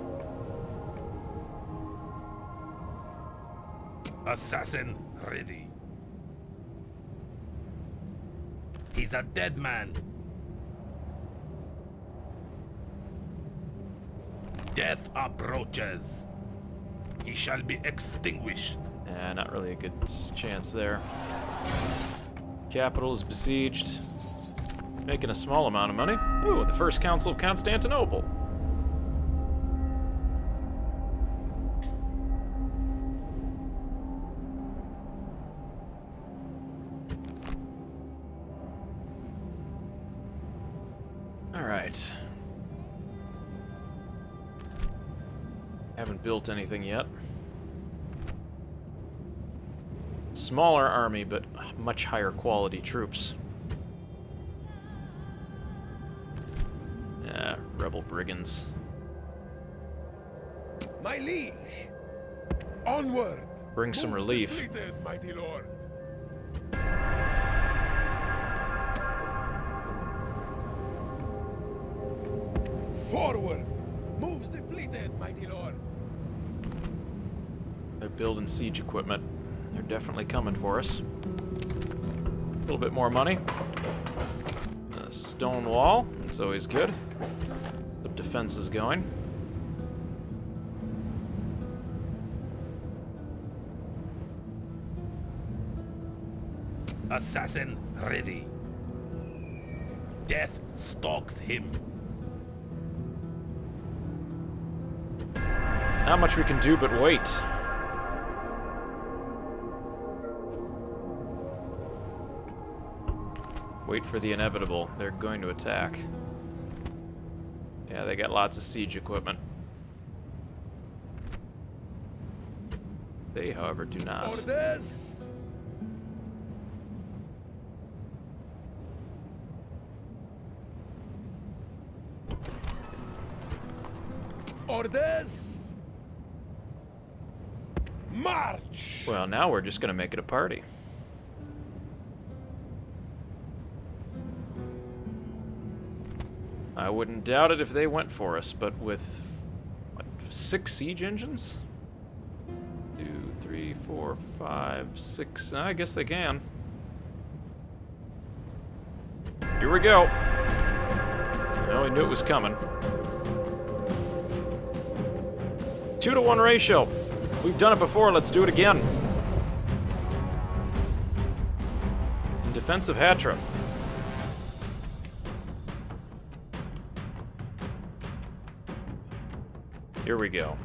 S2: Assassin ready. He's a dead man. Death approaches. He shall be extinguished.
S1: Not really a good chance there. Capital is besieged. Making a small amount of money. Ooh, the First Council of Constantinople. Alright. Haven't built anything yet. Smaller army, but much higher quality troops. Yeah, rebel brigands.
S3: My liege! Onward!
S1: Bring some relief.
S3: Completed, mighty lord. Forward! Moves depleted, mighty lord.
S1: They're building siege equipment. They're definitely coming for us. A little bit more money. A stone wall. That's always good. The defense is going.
S2: Assassin ready. Death stalks him.
S1: Not much we can do but wait. Wait for the inevitable. They're going to attack. Yeah, they got lots of siege equipment. They, however, do not.
S3: Orders! Orders! March!
S1: Well, now we're just going to make it a party. I wouldn't doubt it if they went for us, but with, what, 6 siege engines? 2, 3, 4, 5, 6. I guess they can. Here we go. Well, we knew it was coming. 2-to-1 ratio. We've done it before, let's do it again. In defense of Hatra. Here we go.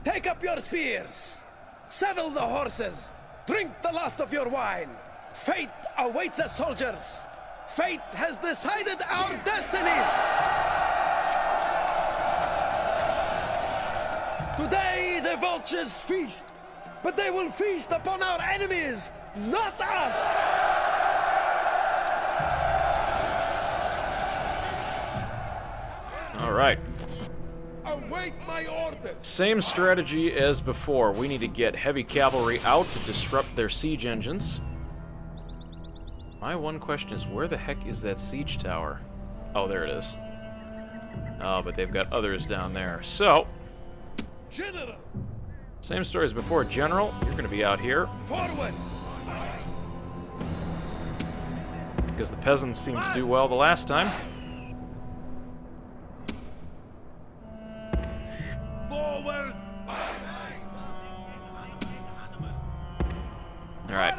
S7: Take up your spears. Saddle the horses. Drink the last of your wine. Fate awaits us, soldiers. Fate has decided our destinies. Today the vultures feast, but they will feast upon our enemies, not us!
S1: All right.
S3: Await my orders!
S1: Same strategy as before. We need to get heavy cavalry out to disrupt their siege engines. My one question is, where the heck is that siege tower? Oh, there it is. Oh, but they've got others down there. So,
S3: General!
S1: same story as before. General, you're going to be out here.
S3: Forward!
S1: Because the peasants seemed to do well the last time.
S3: Forward!
S1: Alright.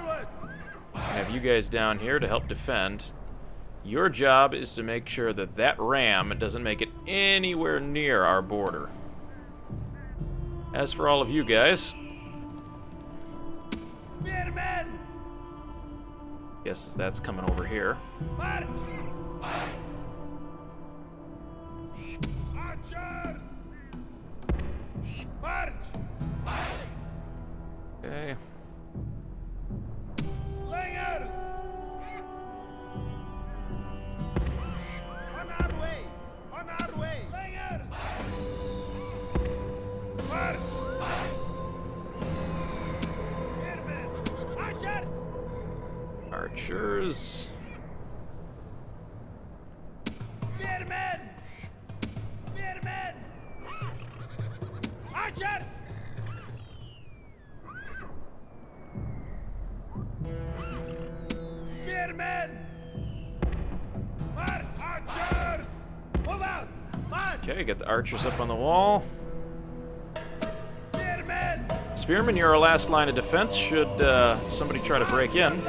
S1: I have you guys down here to help defend. Your job is to make sure that that ram doesn't make it anywhere near our border. As for all of you guys,
S9: Spearmen!
S1: guess that's coming over here.
S9: March! Archers! March!
S1: Okay.
S9: Slingers! On our way! On our way! Slingers! March! Spearmen! Archers!
S1: Archers.
S9: Spearmen! Spearmen! Archers! Spearmen! March! Archers! Move out! March!
S1: Okay, get the archers up on the wall.
S9: Spearmen!
S1: Spearmen, you're our last line of defense should somebody try to break in.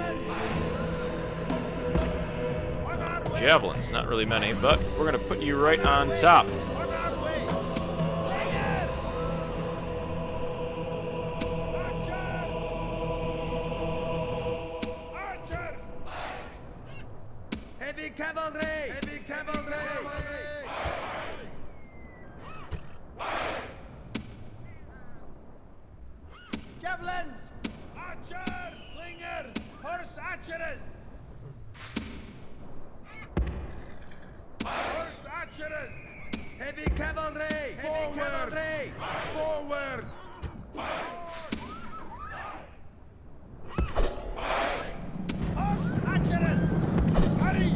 S1: javelins. Not really many, but we're going to put you right on top.
S9: Heavy cavalry! Heavy cavalry! Javelins! Archers! Slingers! Horse archers! Horse archers! Heavy cavalry! Heavy cavalry!
S3: Forward!
S9: Horse archers!
S3: Hurry!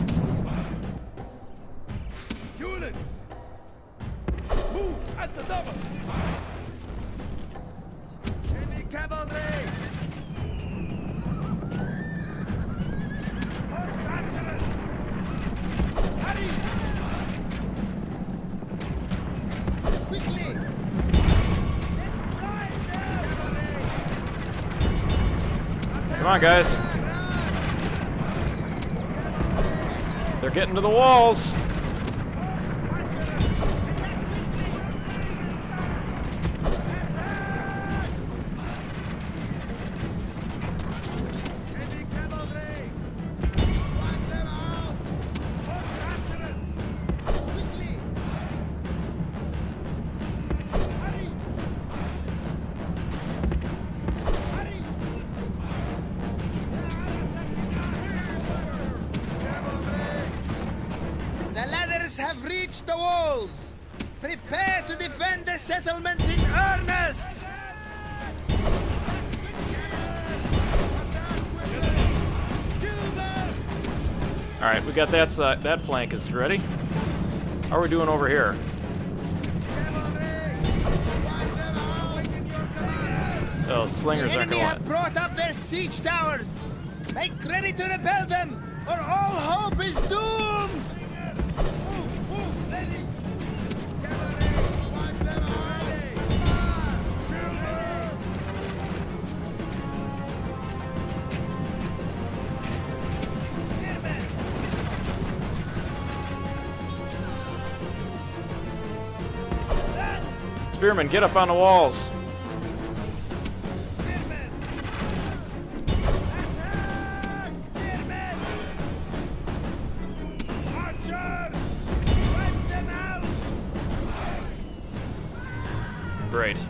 S3: Units! Move at the double!
S9: Heavy cavalry! Horse archers!
S3: Hurry!
S9: Quickly!
S1: Come on, guys. They're getting to the walls.
S9: Heavy cavalry! Wipe them out! Horse archers! Quickly! Hurry! Hurry! The ladders have reached the walls! Prepare to defend the settlement in earnest!
S1: All right, we got that side. That flank is ready. How are we doing over here? Oh, slingers
S9: The
S1: aren't
S9: enemy have
S1: going.
S9: brought up their siege towers! Make ready to repel them, or all hope is doomed!
S1: Spearmen, get up on the walls. Great.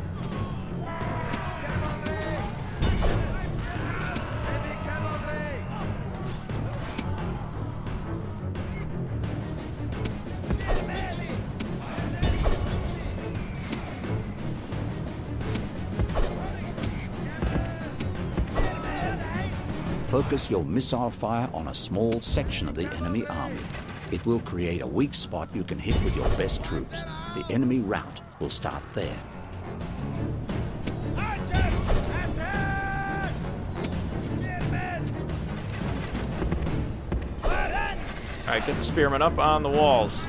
S8: Focus your missile fire on a small section of the enemy army. It will create a weak spot you can hit with your best troops. The enemy rout will start there.
S1: All right, get the spearmen up on the walls.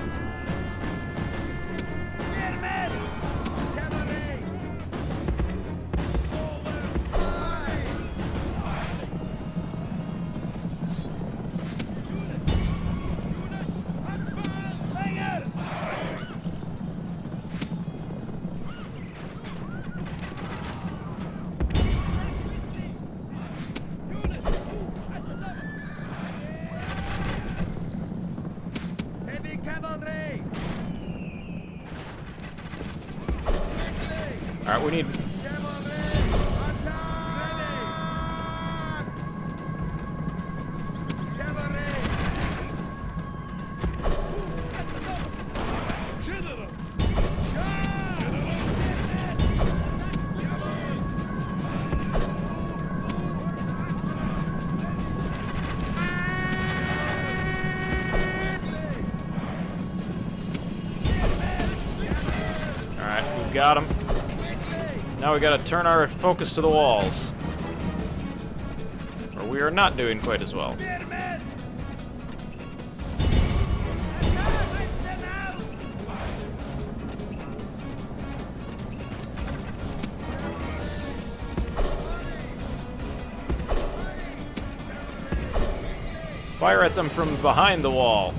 S9: Heavy cavalry!
S1: All right, we need. All right, we've got them. Now we got to turn our focus to the walls, or we are not doing quite as well. Fire at them from behind the wall.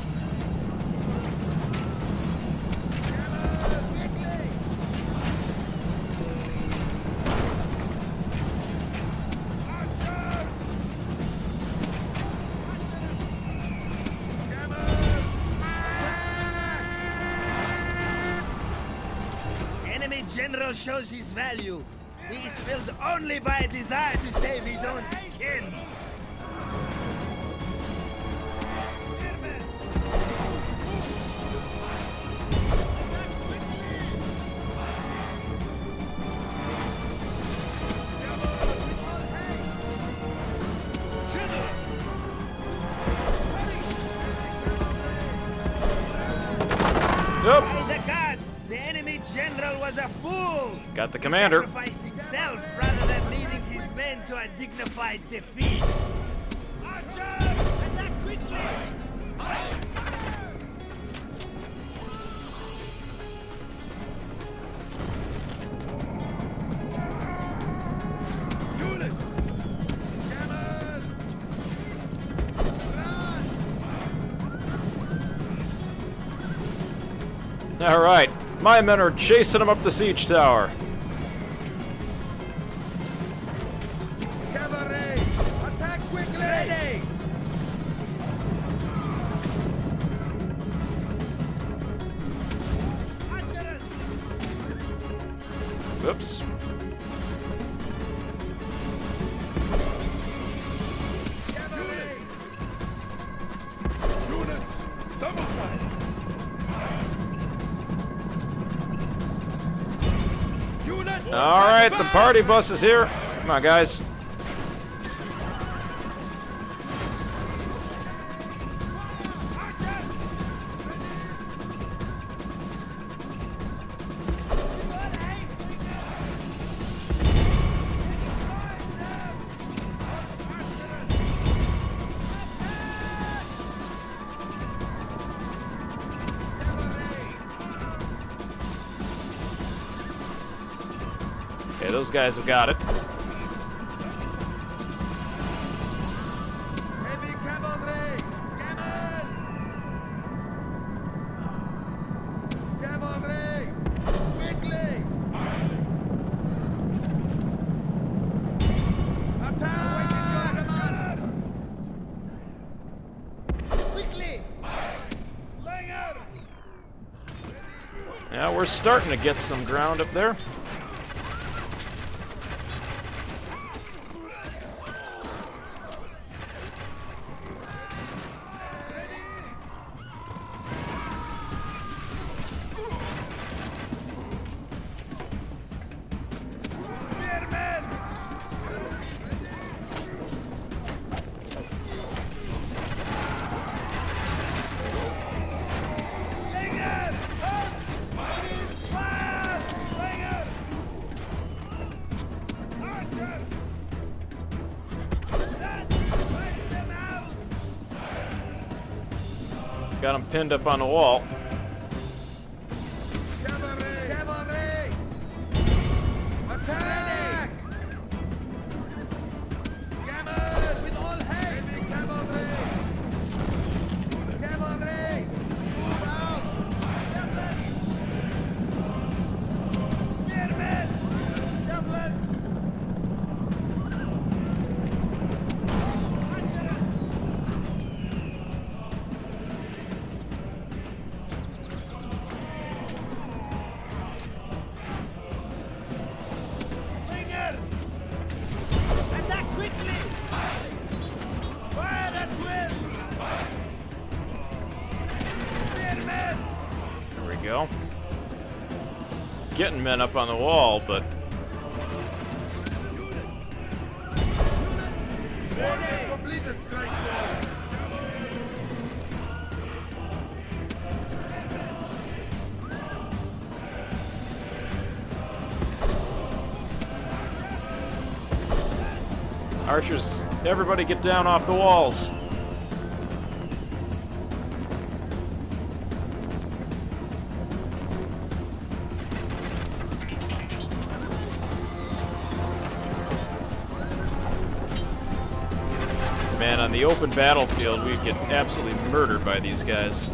S9: general shows his value. He is filled only by a desire to save his own skin.
S1: Yep.
S9: By the gods, the enemy general was a fool.
S1: Got the commander.
S9: He sacrificed himself rather than leading his men to a dignified defeat. Archer! Attack quickly!
S1: All right, my men are chasing him up the siege tower.
S7: Cavalry! Attack quickly! Ready!
S1: Oops.
S7: Cavalry! Units! Double fire! Units!
S1: All right, the party bus is here. Come on, guys. Okay, those guys have got it.
S7: Heavy cavalry! Camels! Cavalry! Quickly! Attack! Quickly! Slinger!
S1: Yeah, we're starting to get some ground up there. Got him pinned up on the wall.
S7: Cavalry! Cavalry! Attack! Camel! With all haste! Heavy cavalry! Cavalry! Move out! Spearmen! Javelin! Slingers! Attack quickly! Fire at will! Spearmen!
S1: There we go. Getting men up on the wall, but
S7: Ready! Completed, great lord!
S1: archers, everybody get down off the walls. Man, on the open battlefield, we get absolutely murdered by these guys.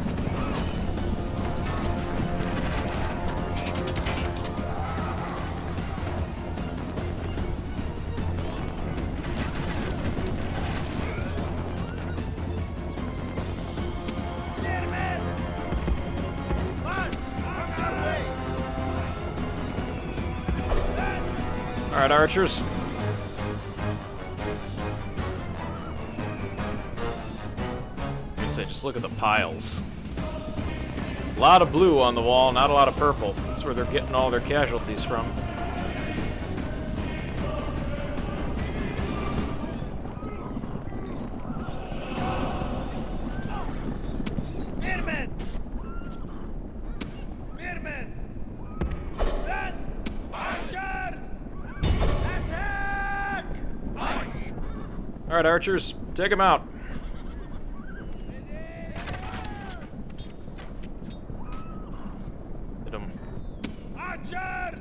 S1: Alright, archers. Like I said, just look at the piles. A lot of blue on the wall, not a lot of purple. That's where they're getting all their casualties from.
S9: Spearmen! Spearmen! Run! Archers! Attack!
S1: Alright, archers, take them out. Hit them.
S9: Archers!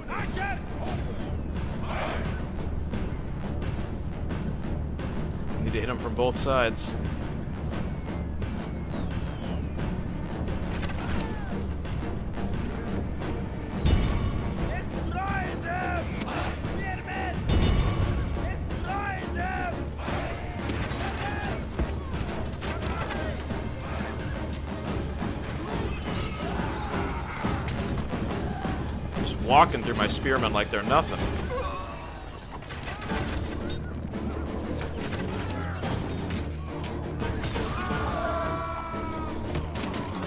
S9: Archers!
S1: Need to hit them from both sides.
S9: Destroy them! Spearmen! Destroy them!
S1: Just walking through my spearmen like they're nothing.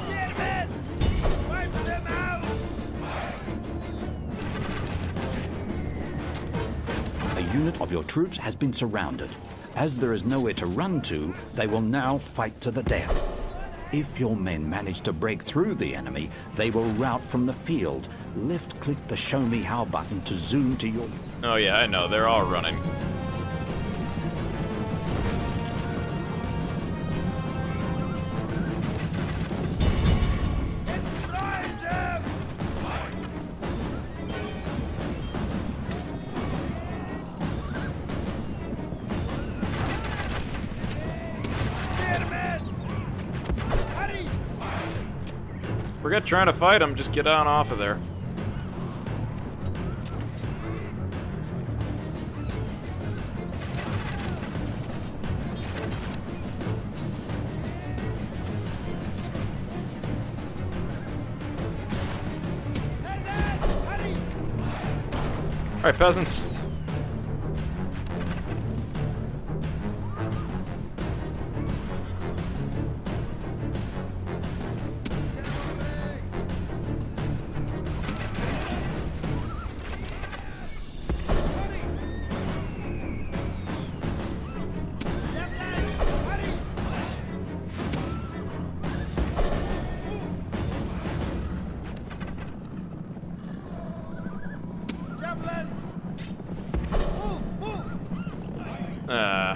S9: Spearmen! Wipe them out!
S8: A unit of your troops has been surrounded. As there is nowhere to run to, they will now fight to the death. If your men manage to break through the enemy, they will rout from the field. Left-click the Show Me How button to zoom to your...
S1: Oh yeah, I know, they're all running.
S9: Destroy them! Spearmen! Hurry!
S1: Forget trying to fight them, just get on off of there.
S9: Hurry!
S1: Alright, peasants.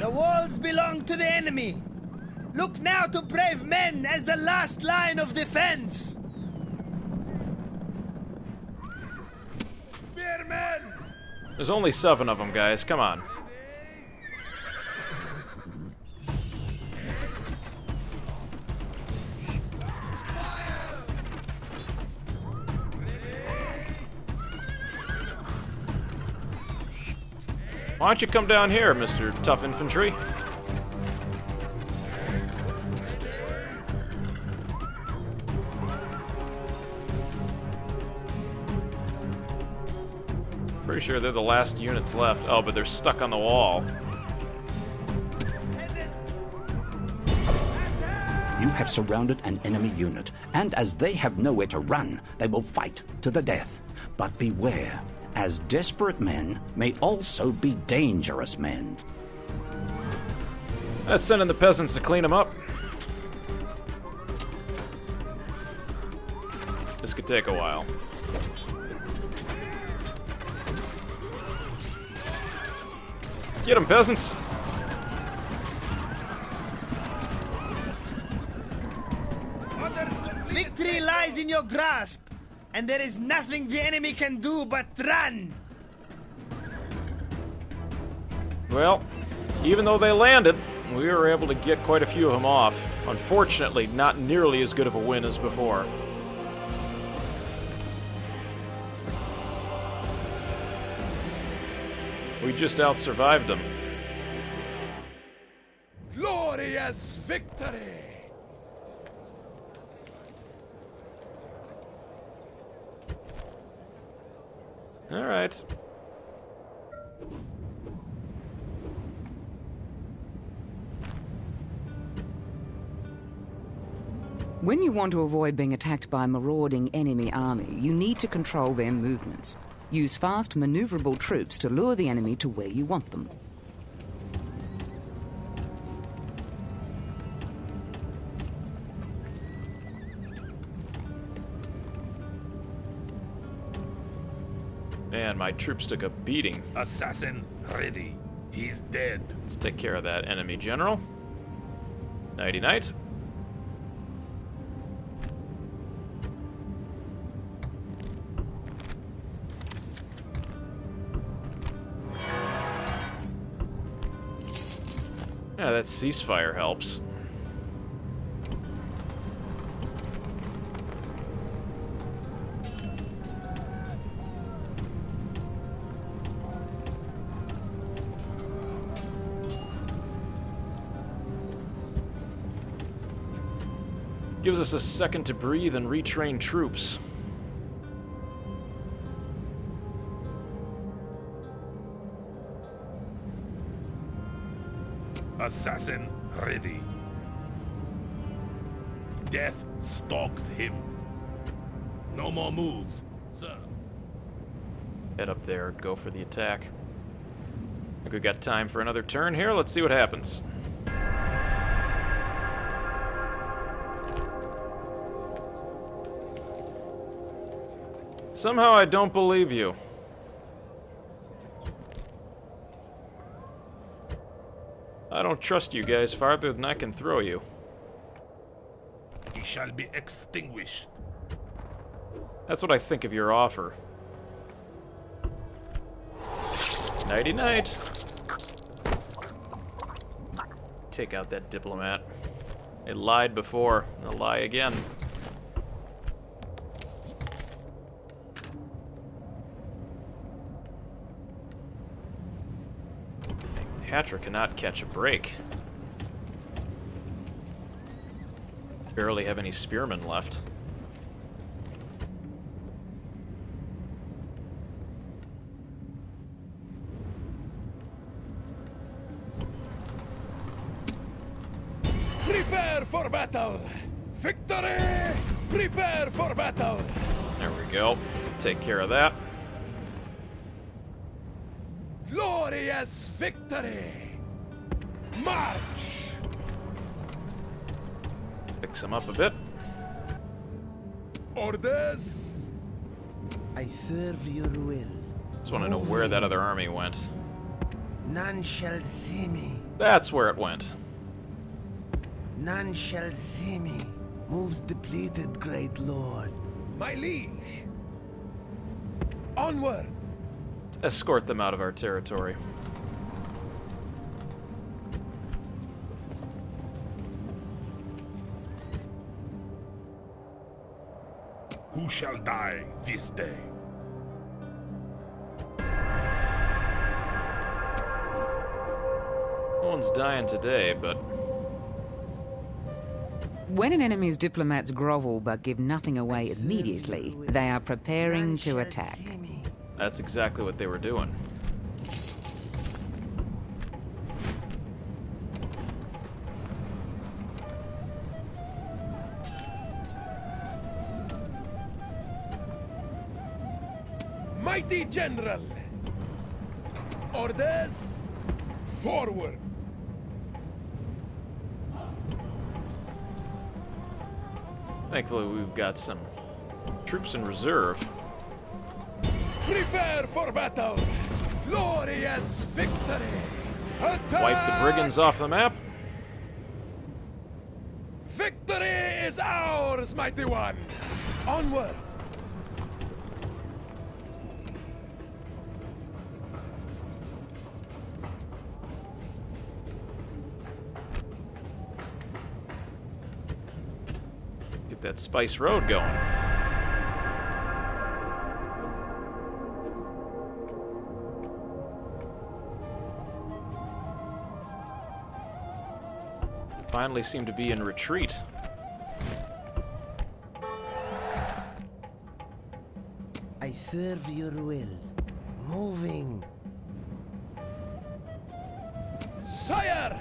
S9: The walls belong to the enemy. Look now to brave men as the last line of defense. Spearmen!
S1: There's only 7 of them, guys. Come on. Why don't you come down here, Mr. Tough Infantry? Pretty sure they're the last units left. Oh, but they're stuck on the wall.
S8: You have surrounded an enemy unit, and as they have nowhere to run, they will fight to the death. But beware, as desperate men may also be dangerous men.
S1: Let's send in the peasants to clean them up. This could take a while. Get them, peasants!
S9: Victory lies in your grasp, and there is nothing the enemy can do but run.
S1: Well, even though they landed, we were able to get quite a few of them off. Unfortunately, not nearly as good of a win as before. We just out-survived them.
S3: Glorious victory!
S1: Alright.
S5: When you want to avoid being attacked by a marauding enemy army, you need to control their movements. Use fast, maneuverable troops to lure the enemy to where you want them.
S1: Man, my troops took a beating.
S2: Assassin ready. He's dead.
S1: Let's take care of that enemy general. Nighty-night. Yeah, that ceasefire helps. Gives us a second to breathe and retrain troops.
S2: Assassin ready. Death stalks him. No more moves, sir.
S1: Head up there, go for the attack. I think we got time for another turn here. Let's see what happens. Somehow I don't believe you. I don't trust you guys farther than I can throw you.
S2: He shall be extinguished.
S1: That's what I think of your offer. Nighty-night. Take out that diplomat. It lied before. It'll lie again. Hatra cannot catch a break. Barely have any spearmen left.
S3: Prepare for battle! Victory! Prepare for battle!
S1: There we go. Take care of that.
S3: Glorious victory! March!
S1: Fix them up a bit.
S3: Orders!
S6: I serve your will.
S1: Just want to know where that other army went.
S6: None shall see me.
S1: That's where it went.
S6: None shall see me. Moves depleted, great lord.
S3: My liege! Onward!
S1: Escort them out of our territory.
S2: Who shall die this day?
S1: No one's dying today, but
S5: When an enemy's diplomats grovel but give nothing away immediately, they are preparing
S6: None
S5: to
S6: shall
S5: attack.
S6: see me.
S1: that's exactly what they were doing.
S3: Mighty general! Orders! Forward!
S1: Thankfully, we've got some troops in reserve.
S3: Prepare for battle! Glorious victory! Attack!
S1: Wipe the brigands off the map.
S3: Victory is ours, mighty one! Onward!
S1: Get that Spice Road going. Finally seem to be in retreat.
S6: I serve your will. Moving.
S3: Sire!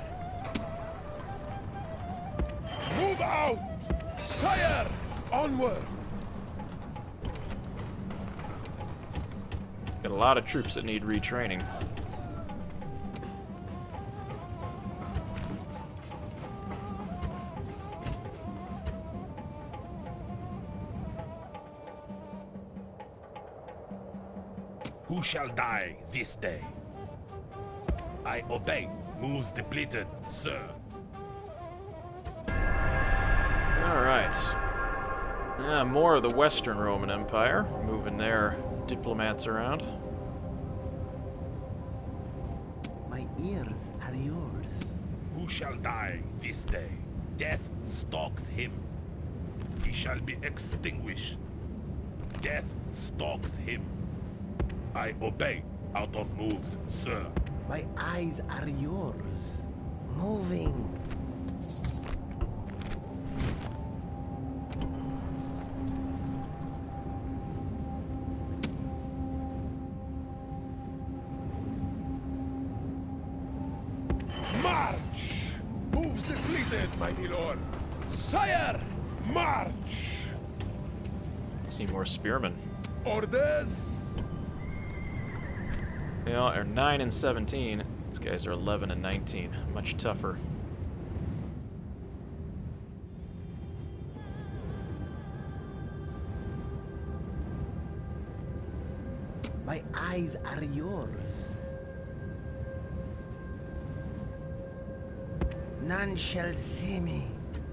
S3: Move out! Sire! Onward!
S1: Got a lot of troops that need retraining.
S2: Who shall die this day? I obey. Moves depleted, sir.
S1: Alright. More of the Western Roman Empire, moving their diplomats around.
S6: My ears are yours.
S2: Who shall die this day? Death stalks him. He shall be extinguished. Death stalks him. I obey. Out of moves, sir.
S6: My eyes are yours. Moving.
S3: March! Moves depleted, mighty lord. Sire! March!
S1: See more spearmen.
S3: Orders!
S1: They all are 9 and 17. These guys are 11 and 19. Much tougher.
S6: My eyes are yours. None shall see me.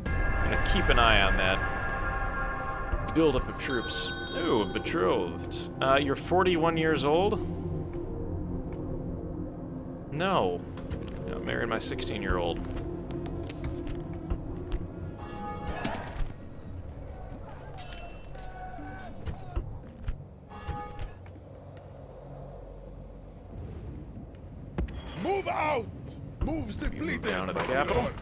S1: Gonna keep an eye on that buildup of troops. Ooh, betrothed. You're 41 years old? No. I'm marrying my 16-year-old.
S3: Move out! Moves depleted.
S1: Down to the
S3: mighty
S1: capital.
S3: lord.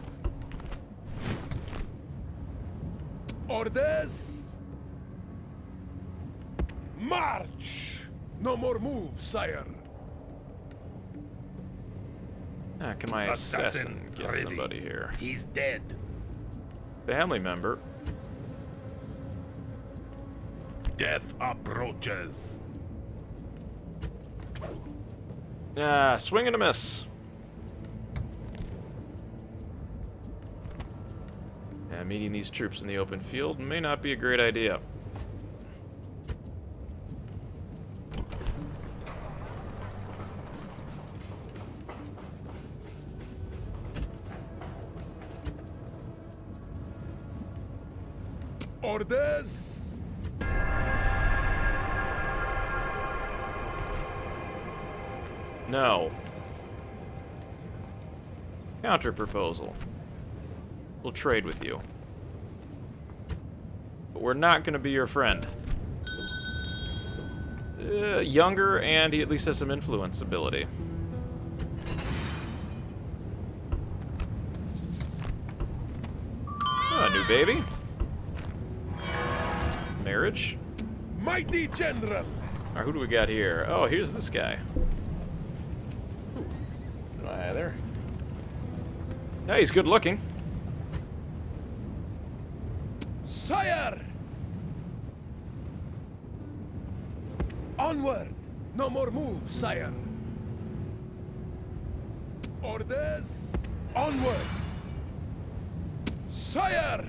S3: Orders! March! No more moves, sire.
S1: Can my assassin get
S2: ready.
S1: somebody here?
S2: He's dead.
S1: Family member.
S2: Death approaches.
S1: Swing and a miss. Meeting these troops in the open field may not be a great idea.
S3: Orders!
S1: No. Counter proposal. We'll trade with you. But we're not going to be your friend. Younger, and he at least has some influence ability. Oh, a new baby. Marriage.
S3: Mighty general!
S1: Alright, who do we got here? Oh, here's this guy. Hi there. Yeah, he's good looking.
S3: Sire! Onward! No more moves, sire. Orders! Onward! Sire!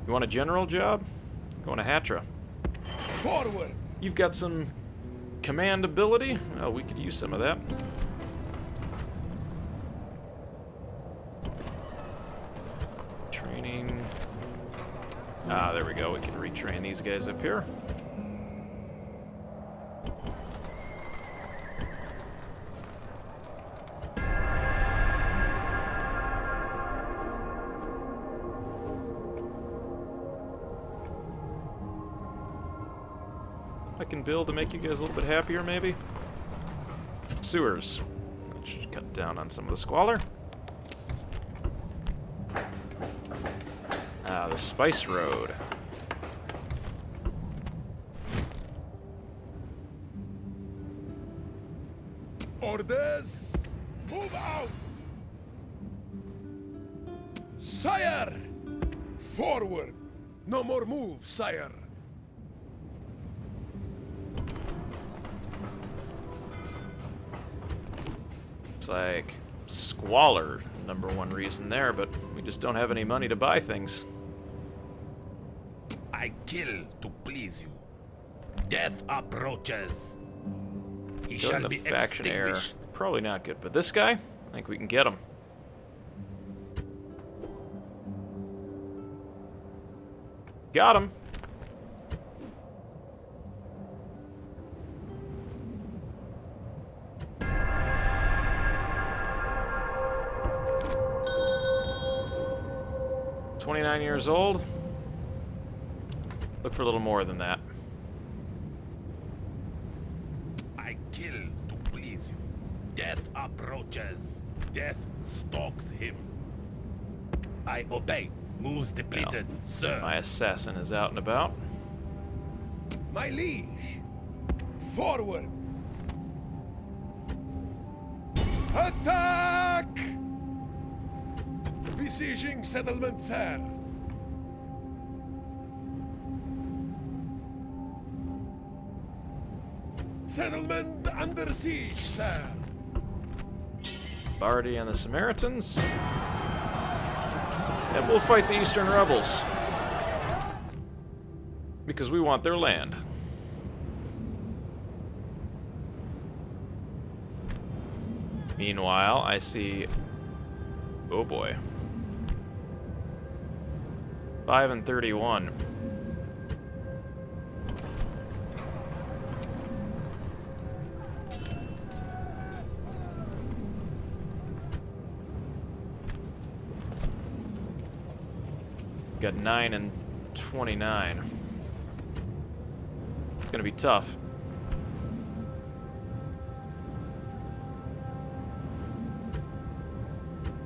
S1: You want a general job? Going to Hatra.
S3: Forward!
S1: You've got some command ability? Well, we could use some of that. Training. There we go. We can retrain these guys up here. I can build to make you guys a little bit happier, maybe? Sewers. That should cut down on some of the squalor. The Spice Road.
S3: Orders! Move out! Sire! Forward! No more moves, sire!
S1: It's like squalor, number one reason there, but we just don't have any money to buy things.
S2: I kill to please you. Death approaches. He
S1: Go in
S2: shall
S1: the
S2: be
S1: faction heir.
S2: extinguished.
S1: Probably not good, but this guy, I think we can get him. Got him. $29 years old. Look for a little more than that.
S2: I kill to please you. Death approaches. Death stalks him. I obey. Moves depleted, sir.
S1: My assassin is out and about.
S3: My liege! Forward! Attack! Besieging settlement, sir. Settlement under siege, sir.
S1: Bardi and the Samaritans. And we'll fight the Eastern rebels. Because we want their land. Meanwhile, I see... Oh boy. 5 and 31. Got 9 and 29. It's gonna be tough.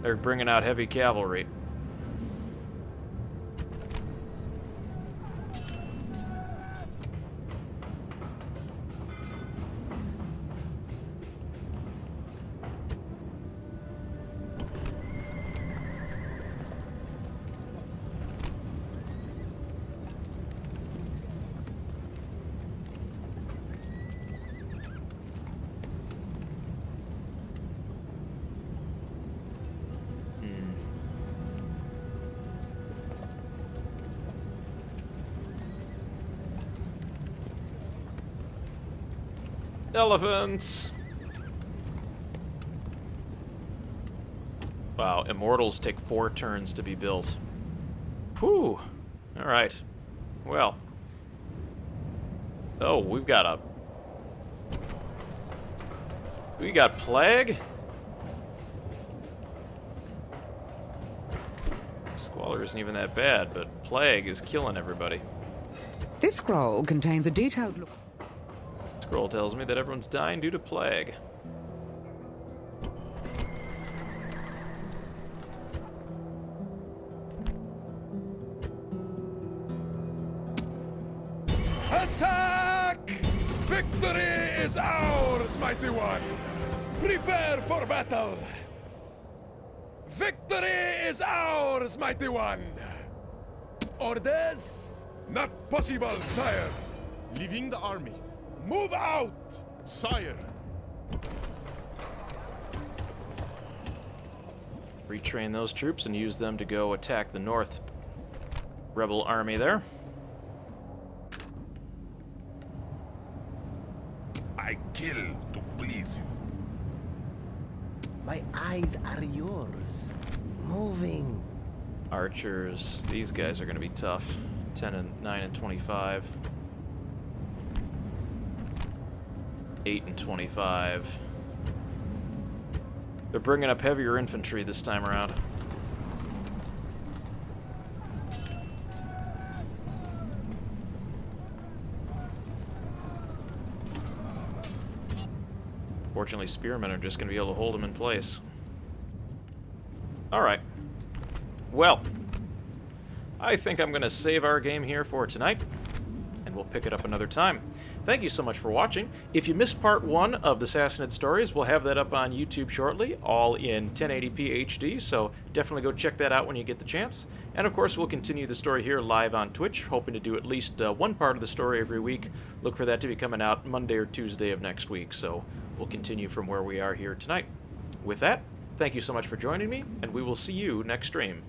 S1: They're bringing out heavy cavalry. Elephants! Wow, immortals take 4 turns to be built. Whew! Alright. Well. Oh, we've got a... We got plague? Squalor isn't even that bad, but plague is killing everybody.
S5: This scroll contains a detailed look.
S1: Scroll tells me that everyone's dying due to plague.
S3: Attack! Victory is ours, mighty one! Prepare for battle! Victory is ours, mighty one! Orders? Not possible, sire! Leaving the army. Move out! Sire!
S1: Retrain those troops and use them to go attack the North rebel army there.
S2: I kill to please you.
S6: My eyes are yours. Moving.
S1: Archers, these guys are going to be tough. 10 and 9 and 25. 8 and 25. They're bringing up heavier infantry this time around. Fortunately, spearmen are just going to be able to hold them in place. Alright. Well, I think I'm going to save our game here for tonight, and we'll pick it up another time. Thank you so much for watching. If you missed part 1 of the Sassanid stories, we'll have that up on YouTube shortly, all in 1080p HD, so definitely go check that out when you get the chance. And of course, we'll continue the story here live on Twitch, hoping to do at least one part of the story every week. Look for that to be coming out Monday or Tuesday of next week, so we'll continue from where we are here tonight. With that, thank you so much for joining me, and we will see you next stream.